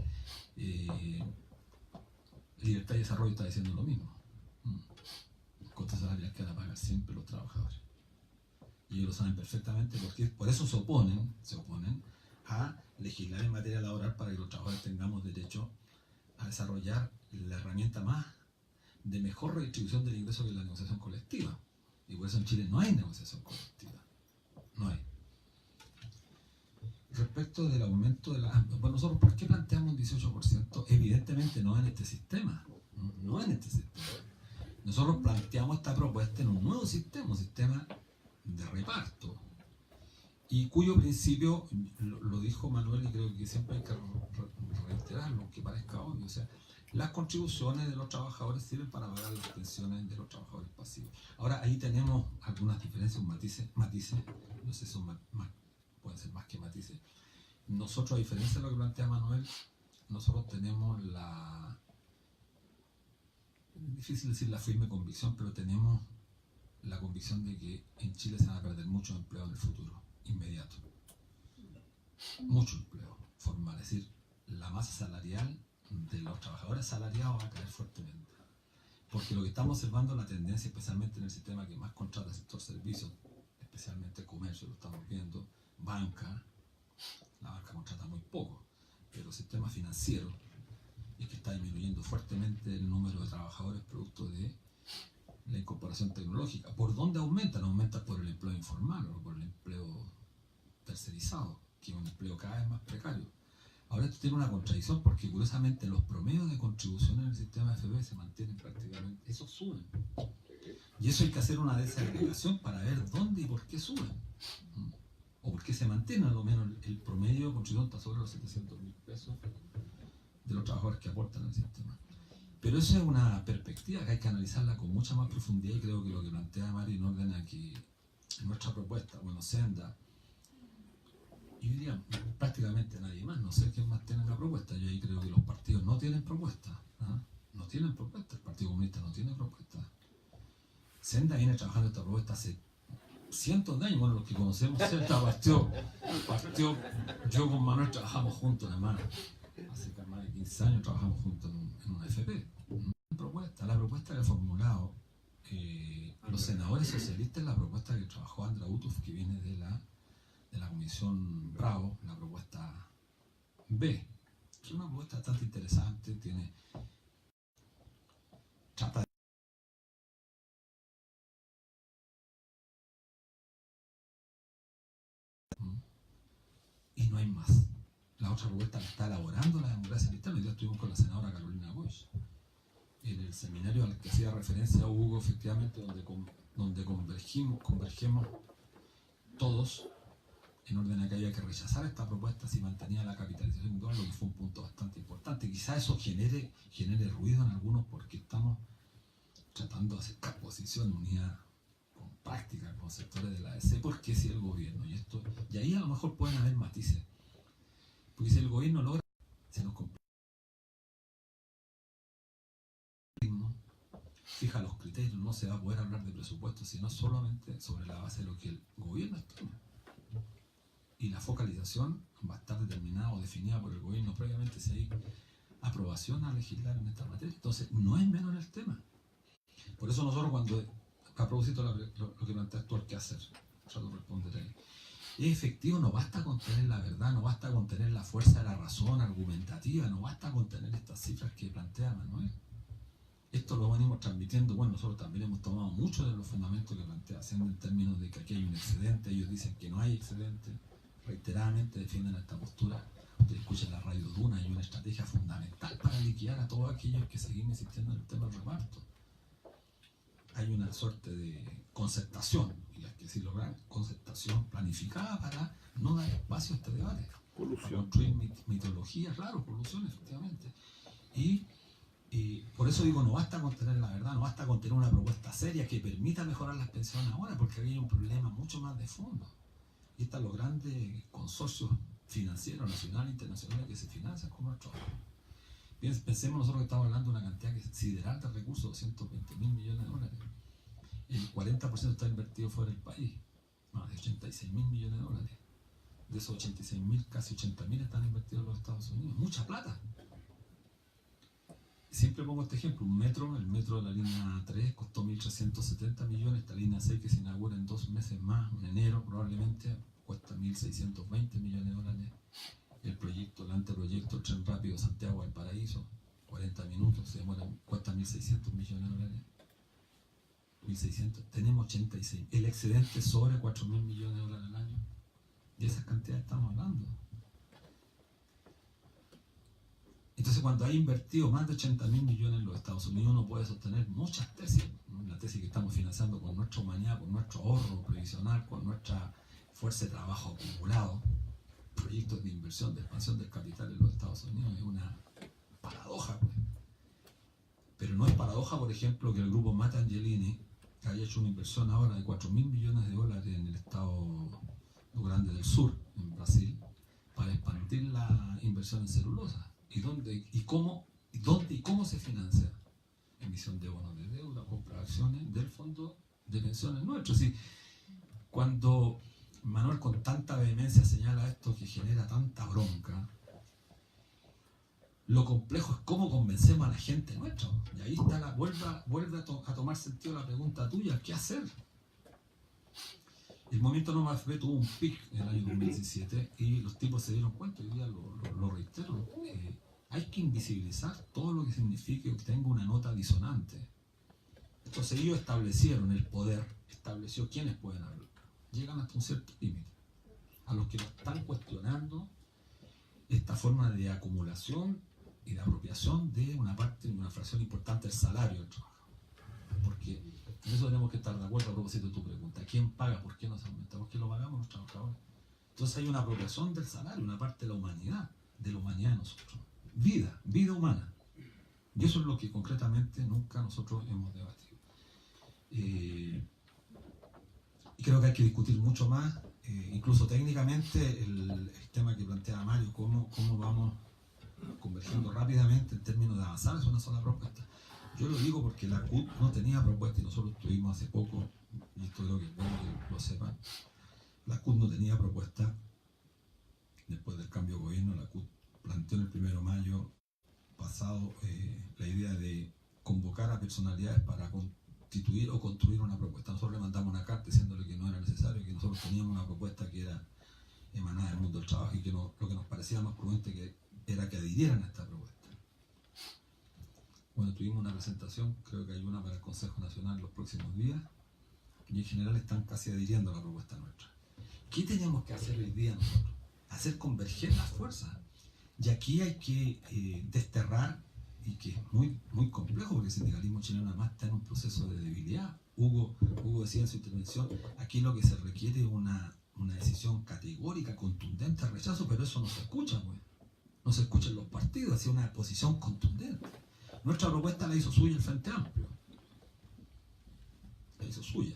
Libertad y Desarrollo está diciendo lo mismo. El costo salarial que van a pagar siempre los trabajadores. Y ellos lo saben perfectamente porque por eso se oponen a legislar en materia laboral para que los trabajadores tengamos derecho a desarrollar la herramienta más de mejor redistribución del ingreso que es la negociación colectiva. Y por eso en Chile no hay negociación colectiva. No hay. Respecto del aumento de la... Bueno, nosotros, ¿por qué planteamos un 18%? Evidentemente no en este sistema. No en este sistema. Nosotros planteamos esta propuesta en un nuevo sistema, un sistema de reparto, y cuyo principio, lo dijo Manuel, y creo que siempre hay que reiterarlo, aunque parezca obvio, o sea, las contribuciones de los trabajadores sirven para pagar las pensiones de los trabajadores pasivos. Ahora, ahí tenemos algunas diferencias, matices, no sé si son pueden ser más que matices. Nosotros, a diferencia de lo que plantea Manuel, nosotros tenemos es difícil decir la firme convicción, pero tenemos la convicción de que en Chile se van a perder muchos empleos en el futuro inmediato. Mucho empleo formal, es decir, la masa salarial de los trabajadores asalariados va a caer fuertemente. Porque lo que estamos observando, la tendencia, especialmente en el sistema que más contrata el sector servicios, especialmente comercio, lo estamos viendo, banca, la banca contrata muy poco, pero el sistema financiero es que está disminuyendo fuertemente el número de trabajadores producto de la incorporación tecnológica. ¿Por dónde aumentan? Aumentan por el empleo informal o por el empleo tercerizado, que es un empleo cada vez más precario. Ahora esto tiene una contradicción porque curiosamente los promedios de contribución en el sistema de FP se mantienen prácticamente, esos suben. Y eso hay que hacer una desagregación para ver dónde y por qué suben. O por qué se mantiene a lo menos el promedio de contribución está sobre los 700.000 pesos de los trabajadores que aportan al sistema. Pero eso es una perspectiva que hay que analizarla con mucha más profundidad y creo que lo que plantea Mari en orden aquí, en nuestra propuesta, bueno, Senda, yo diría prácticamente nadie más, no sé quién más tiene la propuesta, yo ahí creo que los partidos no tienen propuesta, no tienen propuesta, el Partido Comunista no tiene propuesta. Senda viene trabajando esta propuesta hace cientos de años, bueno, los que conocemos Senda partió, yo con Manuel trabajamos juntos además. Hace más de 15 años trabajamos juntos en una FP. La propuesta que ha formulado los senadores socialistas es la propuesta que trabajó Andra Utuf, que viene de la Comisión Bravo, la propuesta B, que es una propuesta bastante interesante, trata y no hay más. La otra propuesta la está elaborando la democracia cristiana. Hoy día estuvimos con la senadora Carolina Bosch en el seminario al que hacía referencia Hugo, efectivamente, donde convergemos todos en orden a que había que rechazar esta propuesta si mantenía la capitalización individual, lo que fue un punto bastante importante. Quizá eso genere ruido en algunos porque estamos tratando de acercar posición unida con práctica, con sectores de la ADC, porque si el gobierno, y ahí a lo mejor pueden haber matices, porque si el gobierno logra, se nos complica, fija los criterios, no se va a poder hablar de presupuesto, sino solamente sobre la base de lo que el gobierno estima. Y la focalización va a estar determinada o definida por el gobierno previamente si hay aprobación a legislar en esta materia. Entonces, no es menor el tema. Por eso nosotros cuando, a propósito lo que planteas tú, ¿qué hacer? Trato de responder ahí. Es efectivo, no basta con tener la verdad, no basta con tener la fuerza de la razón argumentativa, no basta con tener estas cifras que plantea Manuel. Esto lo venimos transmitiendo, bueno, nosotros también hemos tomado mucho de los fundamentos que plantea, haciendo en términos de que aquí hay un excedente, ellos dicen que no hay excedente, reiteradamente defienden esta postura. Ustedes escuchan la radio Duna, hay una estrategia fundamental para liquidar a todos aquellos que seguimos insistiendo en el tema del reparto. Hay una suerte de concertación, y hay que decirlo claro, concertación planificada para no dar espacio a este debate. Para construir mitologías, claro, colusión, efectivamente. Y por eso digo, no basta con tener la verdad, no basta con tener una propuesta seria que permita mejorar las pensiones ahora, porque aquí hay un problema mucho más de fondo. Y están los grandes consorcios financieros, nacionales e internacionales, que se financian con nuestros ahorros. Pensemos nosotros que estamos hablando de una cantidad sideral de recursos, 220.000 millones de dólares. El 40% está invertido fuera del país, más de 86.000 millones de dólares. De esos 86.000, casi 80.000 están invertidos en los Estados Unidos. Mucha plata. Siempre pongo este ejemplo, el metro de la línea 3 costó 1.370 millones, esta línea 6 que se inaugura en 2 meses más, en enero probablemente, cuesta 1.620 millones de dólares. El anteproyecto, el tren rápido Santiago al Paraíso, 40 minutos, cuesta 1.600 millones de dólares. 1.600, tenemos 86, el excedente sobre 4.000 millones de dólares al año. De esas cantidades estamos hablando. Entonces, cuando hay invertido más de 80.000 millones en los Estados Unidos, uno puede sostener muchas tesis, ¿no? La tesis que estamos financiando con nuestra humanidad, con nuestro ahorro previsional, con nuestra fuerza de trabajo acumulado, proyectos de inversión, de expansión del capital en los Estados Unidos, es una paradoja, pues. Pero no es paradoja, por ejemplo, que el grupo Mata Angelini haya hecho una inversión ahora de 4.000 millones de dólares en el estado Rio Grande del Sur, en Brasil, para expandir la inversión en celulosa. ¿Y cómo se financia? Emisión de bonos de deuda, compra de acciones del fondo de pensiones nuestro. Sí, cuando Manuel con tanta vehemencia señala esto que genera tanta bronca, lo complejo es cómo convencemos a la gente nuestra. Y ahí está vuelve a tomar sentido la pregunta tuya, ¿qué hacer? El movimiento No Más AFP tuvo un pic en el año 2017 y los tipos se dieron cuenta, hoy día lo reitero, hay que invisibilizar todo lo que signifique que tenga una nota disonante. Entonces ellos establecieron el poder, estableció quiénes pueden hablar. Llegan hasta un cierto límite. A los que lo están cuestionando esta forma de acumulación y de apropiación de una fracción importante del salario del trabajo. Porque en eso tenemos que estar de acuerdo a propósito de tu pregunta. ¿Quién paga? ¿Por qué no se aumenta? ¿Por qué lo pagamos los trabajadores? Entonces hay una apropiación del salario, una parte de la humanidad de nosotros. Vida humana. Y eso es lo que concretamente nunca nosotros hemos debatido. Y creo que hay que discutir mucho más, incluso técnicamente, el tema que plantea Mario, cómo vamos convergiendo rápidamente en términos de avanzar es una sola propuesta. Yo lo digo porque la CUT no tenía propuesta y nosotros tuvimos hace poco, y esto creo que es bueno que lo sepan, la CUT no tenía propuesta. Después del cambio de gobierno, la CUT planteó en el 1 de mayo pasado la idea de convocar a personalidades para constituir o construir una propuesta. Nosotros le mandamos una carta diciéndole que no era necesario, que nosotros teníamos una propuesta que era emanada del mundo del trabajo y que lo que nos parecía más prudente era que adhirieran a esta propuesta. Bueno, tuvimos una presentación, creo que hay una para el Consejo Nacional en los próximos días, y en general están casi adhiriendo a la propuesta nuestra. ¿Qué teníamos que hacer hoy día nosotros? hacer converger las fuerzas. Y aquí hay que desterrar, y que es muy, muy complejo, porque el sindicalismo chileno además está en un proceso de debilidad. Hugo decía en su intervención, aquí lo que se requiere es una decisión categórica, contundente, de rechazo, pero eso no se escucha, pues. No se escucha en los partidos, hacia una posición contundente. Nuestra propuesta la hizo suya el Frente Amplio. La hizo suya.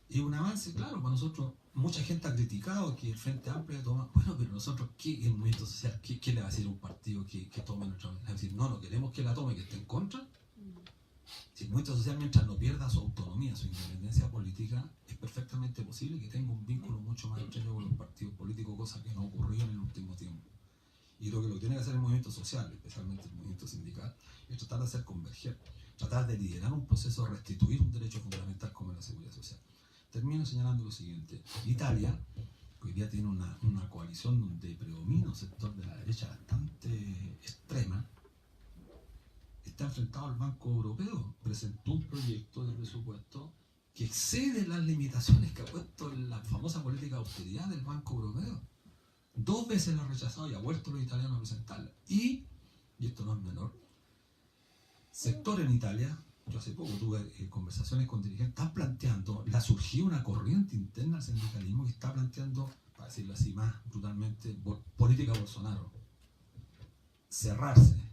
Y un avance, claro, para nosotros. Mucha gente ha criticado que el Frente Amplio toma. Bueno, pero nosotros, ¿qué el movimiento social? ¿Qué le va a decir a un partido que tome nuestra? Es decir, no queremos que la tome, que esté en contra. Si el movimiento social, mientras no pierda su autonomía, su independencia política, es perfectamente posible que tenga un vínculo mucho más estrecho con los partidos políticos, cosa que no ocurrió en el último tiempo. Y lo que tiene que hacer el movimiento social, especialmente el movimiento sindical, es tratar de hacer converger, tratar de liderar un proceso de restituir un derecho fundamental como la seguridad social. Termino señalando lo siguiente. Italia, que hoy día tiene una coalición donde predomina un sector de la derecha bastante extrema, está enfrentado al Banco Europeo. Presentó un proyecto de presupuesto que excede las limitaciones que ha puesto la famosa política de austeridad del Banco Europeo. 2 veces lo ha rechazado y ha vuelto los italianos a presentarla. Y esto no es menor, sector en Italia, yo hace poco tuve conversaciones con dirigentes, están planteando, le ha surgido una corriente interna al sindicalismo que está planteando, para decirlo así más brutalmente, política Bolsonaro. Cerrarse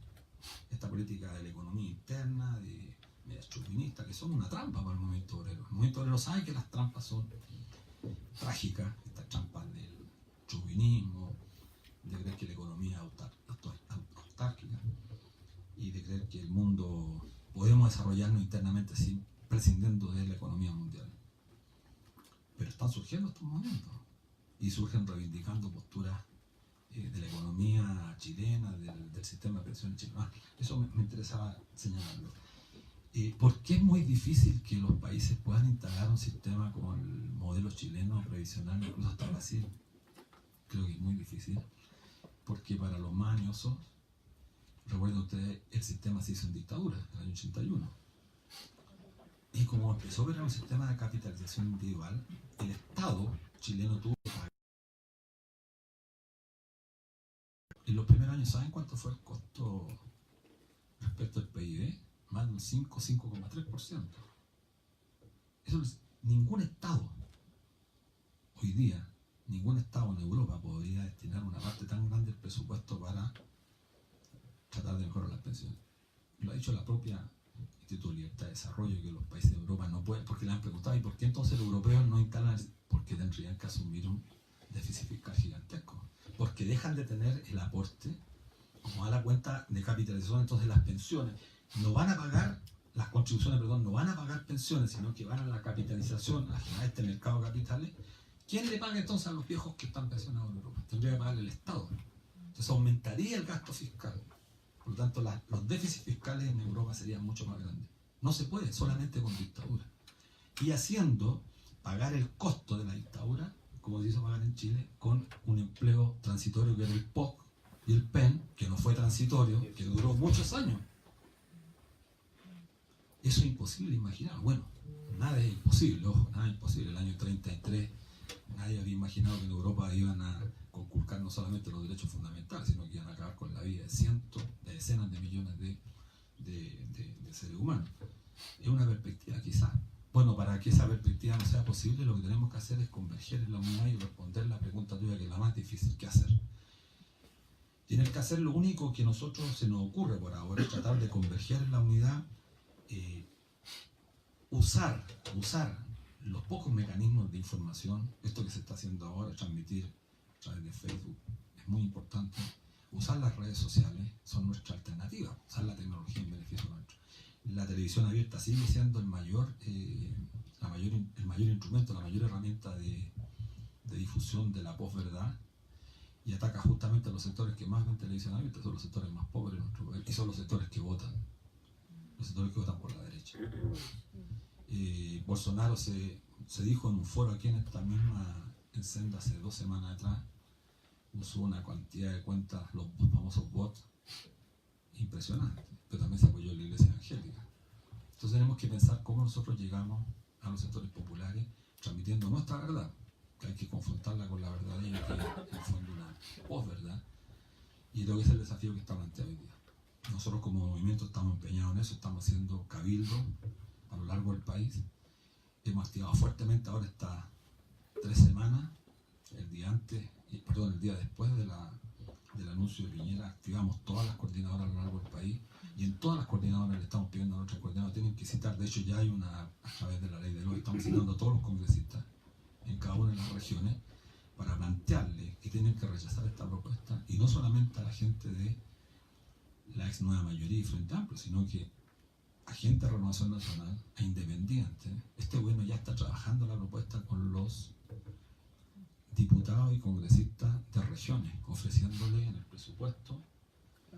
esta política de la economía interna, de medias chauvinistas, que son una trampa para el movimiento obrero. El movimiento obrero sabe que las trampas son trágicas, estas trampas del chauvinismo, de creer que la economía es autárquica y de creer que el mundo podemos desarrollarnos internamente sin prescindiendo de la economía mundial. Pero están surgiendo estos momentos y surgen reivindicando posturas de la economía chilena, del sistema de pensiones chileno. Eso me interesaba señalarlo. ¿Por qué es muy difícil que los países puedan instalar un sistema como el modelo chileno previsional, incluso hasta Brasil? Creo que es muy difícil, porque para los más añosos, recuerden ustedes, el sistema se hizo en dictadura, en el año 81. Y como empezó a operar un sistema de capitalización individual, el Estado chileno tuvo que pagar. En los primeros años, ¿saben cuánto fue el costo respecto al PIB? Más de un 5,3%. Eso es, ningún Estado, hoy día, ningún Estado en Europa podría destinar una parte tan grande del presupuesto para tratar de mejorar las pensiones. Lo ha dicho la propia Instituto de Libertad de Desarrollo, que los países de Europa no pueden, porque le han preguntado, ¿y por qué entonces los europeos no instalan? Porque tendrían que asumir un déficit fiscal gigantesco. Porque dejan de tener el aporte, como da la cuenta de capitalización, entonces las pensiones no van a pagar, las contribuciones, perdón, no van a pagar pensiones, sino que van a la capitalización, a generar este mercado de capitales. ¿Quién le paga entonces a los viejos que están pensionados en Europa? Tendría que pagarle el Estado. Entonces aumentaría el gasto fiscal. Por lo tanto, los déficits fiscales en Europa serían mucho más grandes. No se puede, solamente con dictadura. Y haciendo pagar el costo de la dictadura, como se hizo pagar en Chile, con un empleo transitorio que era el POC y el PEN, que no fue transitorio, que duró muchos años. Eso es imposible de imaginar. Bueno, nada es imposible, ojo, nada es imposible. El año 33 nadie había imaginado que en Europa iban a conculcar no solamente los derechos fundamentales, sino que iban a acabar con la vida de cientos, de decenas de millones de seres humanos. Es una perspectiva quizás. Bueno, para que esa perspectiva no sea posible, lo que tenemos que hacer es converger en la unidad y responder la pregunta tuya, que es la más difícil que hacer. Tienen que hacer lo único que a nosotros se nos ocurre por ahora, es tratar de converger en la unidad, usar los pocos mecanismos de información, esto que se está haciendo ahora, transmitir a través de Facebook, es muy importante. Usar las redes sociales son nuestra alternativa, usar la tecnología en beneficio nuestro. La televisión abierta sigue siendo el mayor instrumento, la mayor herramienta de difusión de la posverdad, y ataca justamente a los sectores que más ven televisión abierta, son los sectores más pobres de nuestro país, y son los sectores que votan por la derecha. Bolsonaro se dijo en un foro aquí en esta misma Senda hace 2 semanas atrás, usó una cantidad de cuentas, los famosos bots, impresionante, pero también se apoyó en la iglesia evangélica. Entonces tenemos que pensar cómo nosotros llegamos a los sectores populares transmitiendo nuestra verdad, que hay que confrontarla con la verdadera, que es en el fondo una posverdad. Y creo que ese es el desafío que está planteado hoy día. Nosotros como movimiento estamos empeñados en eso, estamos haciendo cabildo a lo largo del país. Hemos activado fuertemente ahora estas 3 semanas, el día después del anuncio de Piñera, activamos todas las coordinadoras a lo largo del país, y en todas las coordinadoras le estamos pidiendo a nuestros coordinadores, tienen que citar, de hecho ya hay una, a través de la ley de ley, estamos citando a todos los congresistas en cada una de las regiones para plantearles que tienen que rechazar esta propuesta, y no solamente a la gente de la ex nueva mayoría y Frente Amplio, sino que a gente de Renovación Nacional, a independientes. Este gobierno ya está trabajando la propuesta con los diputados y congresistas de regiones, ofreciéndole en el presupuesto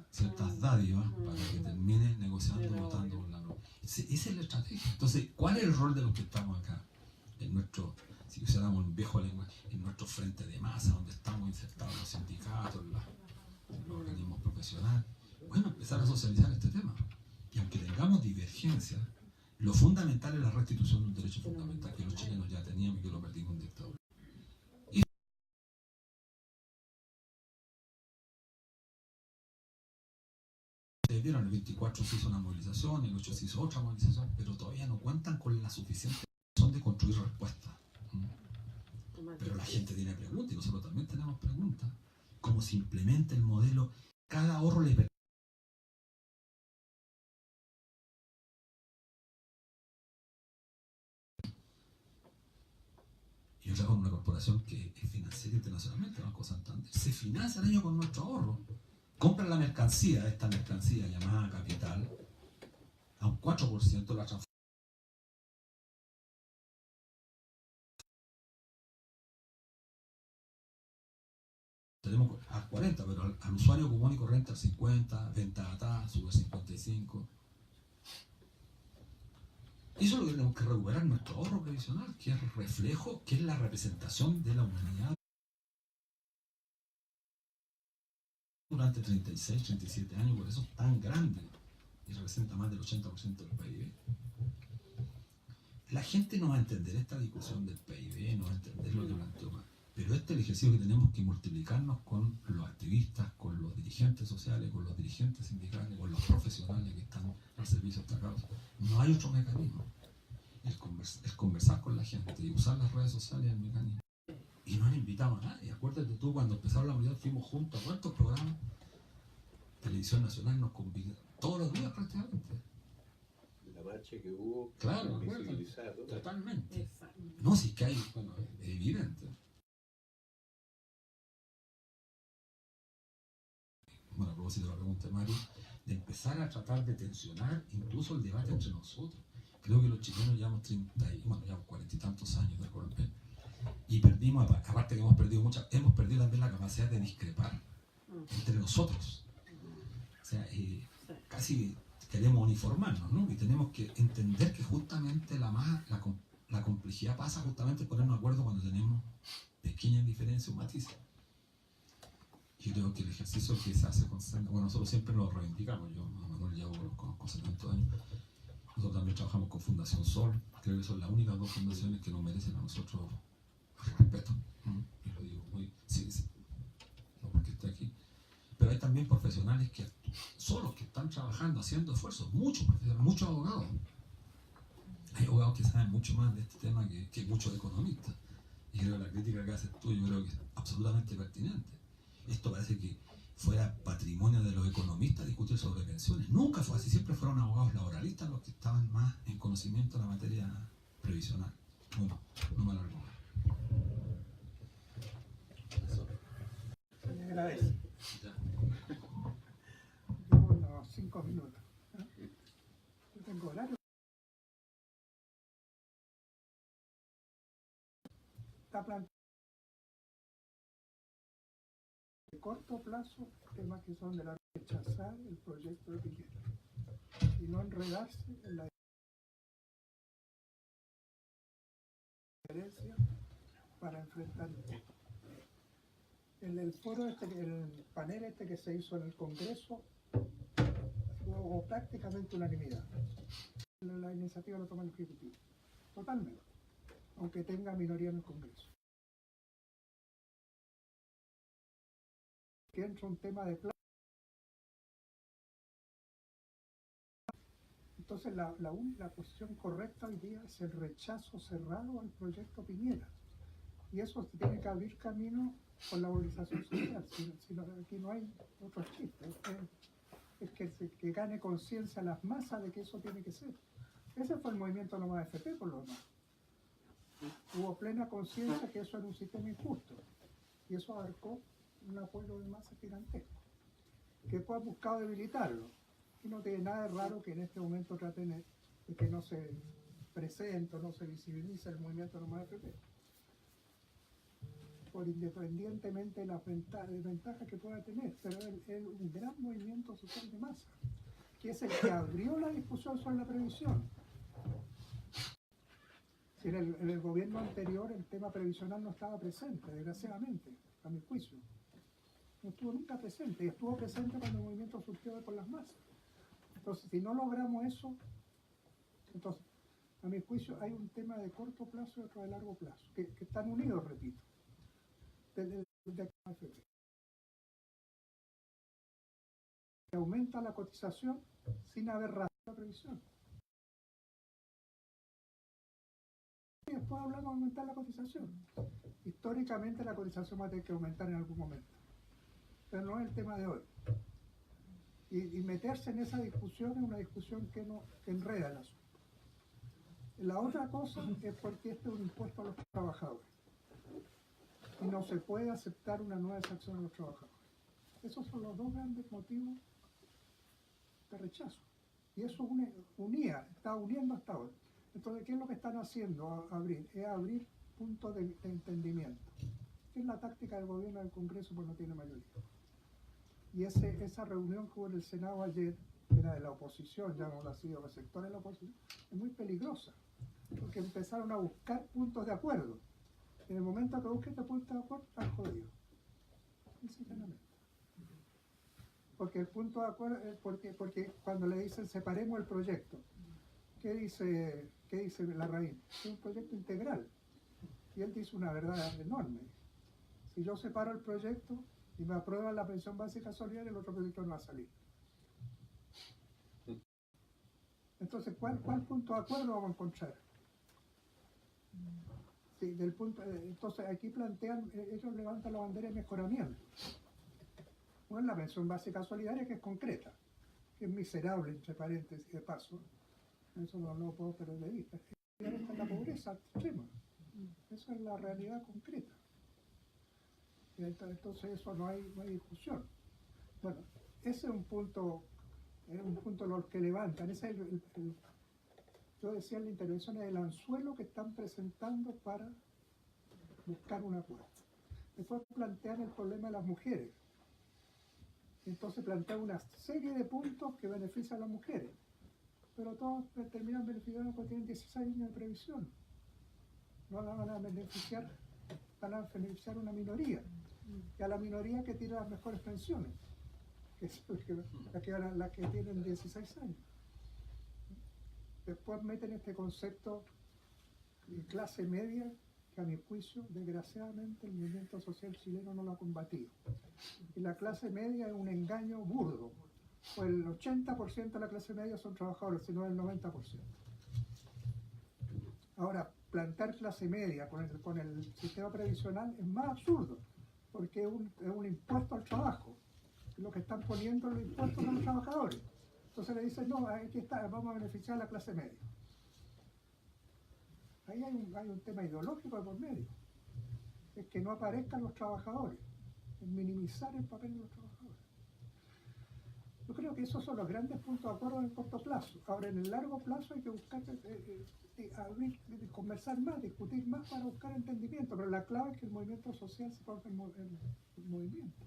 ciertas dádivas para que termine negociando y votando con la propuesta. Esa es la estrategia. Entonces, ¿cuál es el rol de los que estamos acá? En nuestro, si usáramos un viejo lenguaje, en nuestro frente de masa, donde estamos insertados los sindicatos, los organismos profesionales. Bueno, empezar a socializar este tema. Y aunque tengamos divergencias, lo fundamental es la restitución de un derecho fundamental que los chilenos ya teníamos y que lo perdimos en dictadura. Y ustedes vieron, el 24 se hizo una movilización, el 8 se hizo otra movilización, pero todavía no cuentan con la suficiente razón de construir respuestas. Pero la gente tiene preguntas y nosotros también tenemos preguntas. ¿Cómo se implementa el modelo? Cada ahorro le permite. Yo trabajo en una corporación que es financiera internacionalmente, Banco Santander. Se financia el año con nuestro ahorro. Compran la mercancía, esta mercancía llamada capital, a un 4% la transforma. Tenemos al 40, pero al usuario común y corriente al 50, venta ATA, sube al 55. Eso es lo que tenemos que recuperar, nuestro ahorro previsional, que es el reflejo, que es la representación de la humanidad durante 36, 37 años, por eso es tan grande y representa más del 80% del PIB. La gente no va a entender esta discusión del PIB, no va a entender lo que planteó más. Pero este es el ejercicio que tenemos que multiplicarnos con los activistas, con los dirigentes sociales, con los dirigentes sindicales, con los profesionales que están al servicio de esta causa. No hay otro mecanismo. Es conversar con la gente y usar las redes sociales el mecanismo. Y no han invitado a nadie. Acuérdate tú, cuando empezaron la unidad fuimos juntos a cuántos programas. Televisión Nacional nos convida todos los días prácticamente. La marcha que hubo, claro, visibilizado. Totalmente. No, sí que hay, bueno, es evidente. Bueno, a propósito de la pregunta de Mario, de empezar a tratar de tensionar incluso el debate entre nosotros. Creo que los chilenos llevamos 40 y tantos años de golpe y perdimos, aparte que hemos perdido también la capacidad de discrepar entre nosotros. O sea, casi queremos uniformarnos, ¿no? Y tenemos que entender que justamente la complejidad pasa justamente por ponernos de acuerdo cuando tenemos pequeñas diferencias o matices. Yo creo que el ejercicio que se hace con Senda, bueno, nosotros siempre lo reivindicamos, yo a Manuel llevo con 70 años, nosotros también trabajamos con Fundación Sol, creo que son las únicas 2 fundaciones que nos merecen a nosotros respeto, y lo digo muy, sí, no porque esté aquí, pero hay también profesionales que solos, que están trabajando, haciendo esfuerzos, muchos profesionales, muchos abogados, hay abogados que saben mucho más de este tema que muchos economistas, y creo que la crítica que haces tú, yo creo que es absolutamente pertinente. Esto parece que fuera patrimonio de los economistas discutir sobre pensiones. Nunca fue así, siempre fueron abogados laboralistas los que estaban más en conocimiento de la materia previsional. Bueno, no me alargo más. Se le agradece. Ya. Llevo unos 5 minutos. Yo tengo horario. Está planteado de corto plazo temas que son de la rechazar el proyecto de Piñera y no enredarse en la diferencia para enfrentar esto. En el foro el panel que se hizo en el Congreso hubo prácticamente unanimidad. La iniciativa lo toma el Ejecutivo, totalmente, aunque tenga minoría en el Congreso. porque entra un tema de plata. Entonces la posición correcta hoy día es el rechazo cerrado al proyecto Piñera. Y eso se tiene que abrir camino con la movilización social. Aquí no hay otro chiste. Es que gane conciencia las masas de que eso tiene que ser. Ese fue el movimiento No Más AFP, por lo demás. Hubo plena conciencia que eso era un sistema injusto. Y eso abarcó un apoyo de masa gigantesco. Que después ha buscado debilitarlo. Y no tiene nada de raro que en este momento traten de que no se presente o no se visibilice el movimiento No Más AFP. Por independientemente de las ventajas que pueda tener, pero es un gran movimiento social de masa, que es el que abrió la discusión sobre la previsión. Si en el gobierno anterior el tema previsional no estaba presente, desgraciadamente, a mi juicio. No estuvo nunca presente, y estuvo presente cuando el movimiento surgió por las masas. Entonces, si no logramos eso, entonces, a mi juicio, hay un tema de corto plazo y otro de largo plazo, que están unidos, repito. Que aumenta la cotización sin haber razón la previsión. Y después hablamos de aumentar la cotización. Históricamente la cotización va a tener que aumentar en algún momento, pero no es el tema de hoy. Y meterse en esa discusión es una discusión que enreda el asunto. La otra cosa es porque este es un impuesto a los trabajadores. Y no se puede aceptar una nueva exacción a los trabajadores. Esos son los dos grandes motivos de rechazo. Y eso está uniendo hasta ahora. Entonces, ¿qué es lo que están haciendo? Es abrir puntos de entendimiento. ¿Qué es la táctica del gobierno del Congreso? Pues no tiene mayoría. Y esa reunión que hubo en el Senado ayer, que era de la oposición, llamémoslo así, o de sectores de la oposición, es muy peligrosa. Porque empezaron a buscar puntos de acuerdo. En el momento que busquen este punto de acuerdo, están jodidos. Sinceramente. Porque el punto de acuerdo es porque cuando le dicen separemos el proyecto, ¿qué dice Larraín? Es un proyecto integral. Y él dice una verdad enorme. Si yo separo el proyecto y me aprueban la pensión básica solidaria, el otro proyecto no va a salir. Entonces, ¿cuál punto de acuerdo vamos a encontrar? Sí, entonces aquí plantean, ellos levantan la bandera de mejoramiento. Bueno, la pensión básica solidaria, que es concreta, que es miserable, entre paréntesis, de paso. Eso no lo puedo perder de vista. Está en la pobreza extrema. Esa es la realidad concreta. Y entonces eso no hay discusión. Bueno, ese es un punto los que levantan. Ese es yo decía en la intervención, es el anzuelo que están presentando para buscar un acuerdo. Después plantean el problema de las mujeres. Entonces plantean una serie de puntos que benefician a las mujeres. Pero todos terminan beneficiando porque tienen 16 años de previsión. No la van a beneficiar una minoría. Y a la minoría que tiene las mejores pensiones, que es la que tienen 16 años. Después meten este concepto de clase media, que a mi juicio, desgraciadamente, el movimiento social chileno no lo ha combatido. Y la clase media es un engaño burdo. Pues el 80% de la clase media son trabajadores, sino el 90%. Ahora, plantear clase media con el sistema previsional es más absurdo, porque es un impuesto al trabajo. Lo que están poniendo los impuestos a los trabajadores. Entonces le dicen, no, aquí está, vamos a beneficiar a la clase media. Ahí hay un tema ideológico de por medio. Es que no aparezcan los trabajadores, es minimizar el papel de los trabajadores. Yo creo que esos son los grandes puntos de acuerdo en el corto plazo. Ahora, en el largo plazo hay que buscar conversar más, discutir más para buscar entendimiento, pero la clave es que el movimiento social se ponga en movimiento.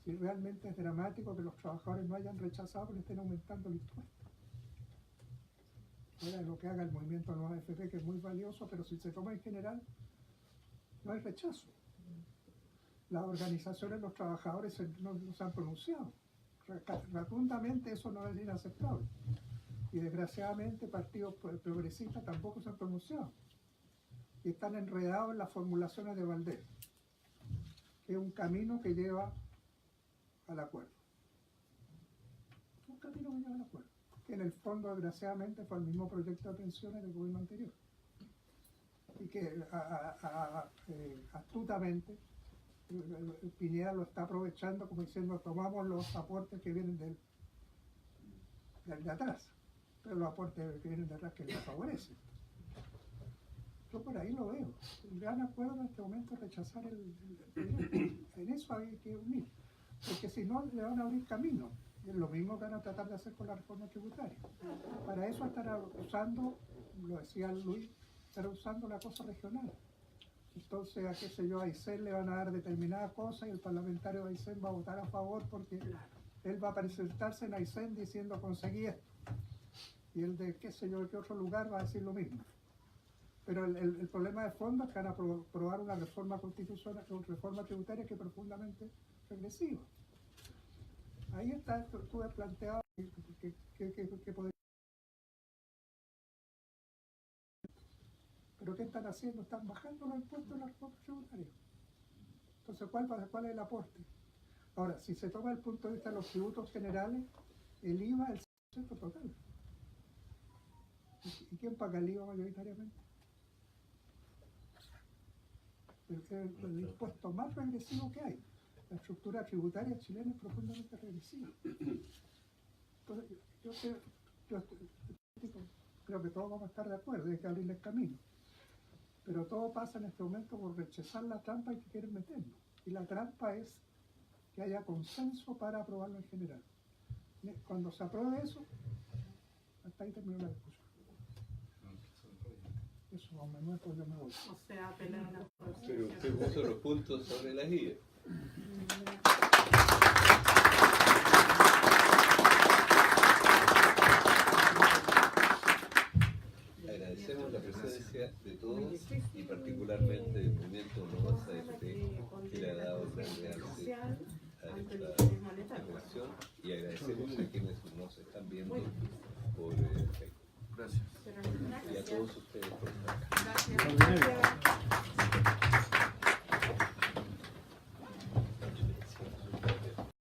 Si realmente es dramático que los trabajadores no hayan rechazado que le estén aumentando el impuesto. Ahora, lo que haga el movimiento No AFP, que es muy valioso, pero si se toma en general, no hay rechazo. Las organizaciones de los trabajadores no se han pronunciado. Rotundamente eso no es inaceptable. Y desgraciadamente partidos progresistas tampoco se han pronunciado. Y están enredados en las formulaciones de Valdés, que es un camino que lleva al acuerdo. Un camino que lleva al acuerdo. Que en el fondo, desgraciadamente, fue el mismo proyecto de pensiones del gobierno anterior. Y que astutamente Piñera lo está aprovechando como diciendo, tomamos los aportes que vienen de atrás, pero los aportes que vienen de atrás que les favorecen. Yo por ahí lo veo. El gran acuerdo en este momento es rechazar el proyecto. En eso hay que unir, porque si no le van a abrir camino. Y es lo mismo que van a tratar de hacer con la reforma tributaria. Para eso estará usando, lo decía Luis, estará usando la cosa regional. Entonces, a qué sé yo, a Aysén le van a dar determinada cosa y el parlamentario de Aysén va a votar a favor porque él va a presentarse en Aysén diciendo conseguí esto. Y el de qué sé yo, de qué otro lugar va a decir lo mismo. Pero el problema de fondo es que van a aprobar una reforma constitucional, una reforma tributaria que es profundamente regresiva. Ahí está, tú has planteado que podría. ¿Pero qué están haciendo? Están bajando los impuestos en la reforma tributaria. Entonces, ¿cuál es el aporte? Ahora, si se toma el punto de vista de los tributos generales, el IVA es el 100% total. ¿Y quién paga el IVA mayoritariamente? El impuesto más regresivo que hay. La estructura tributaria chilena es profundamente regresiva. Entonces, yo creo que todos vamos a estar de acuerdo, hay que abrirles camino. Pero todo pasa en este momento por rechazar la trampa que quieren meternos. Y la trampa es que haya consenso para aprobarlo en general. Cuando se apruebe eso, hasta ahí terminó la discusión. Eso, hombre, no es pues yo me voy. O sea, apelar a la Pero usted puso los puntos sobre las IES. Agradecemos la presencia de todos y particularmente del movimiento No Más AFP que le ha dado gran realce a esta intervención y agradecemos a quienes nos están viendo por Facebook. Gracias. Y a todos ustedes por estar acá. Gracias.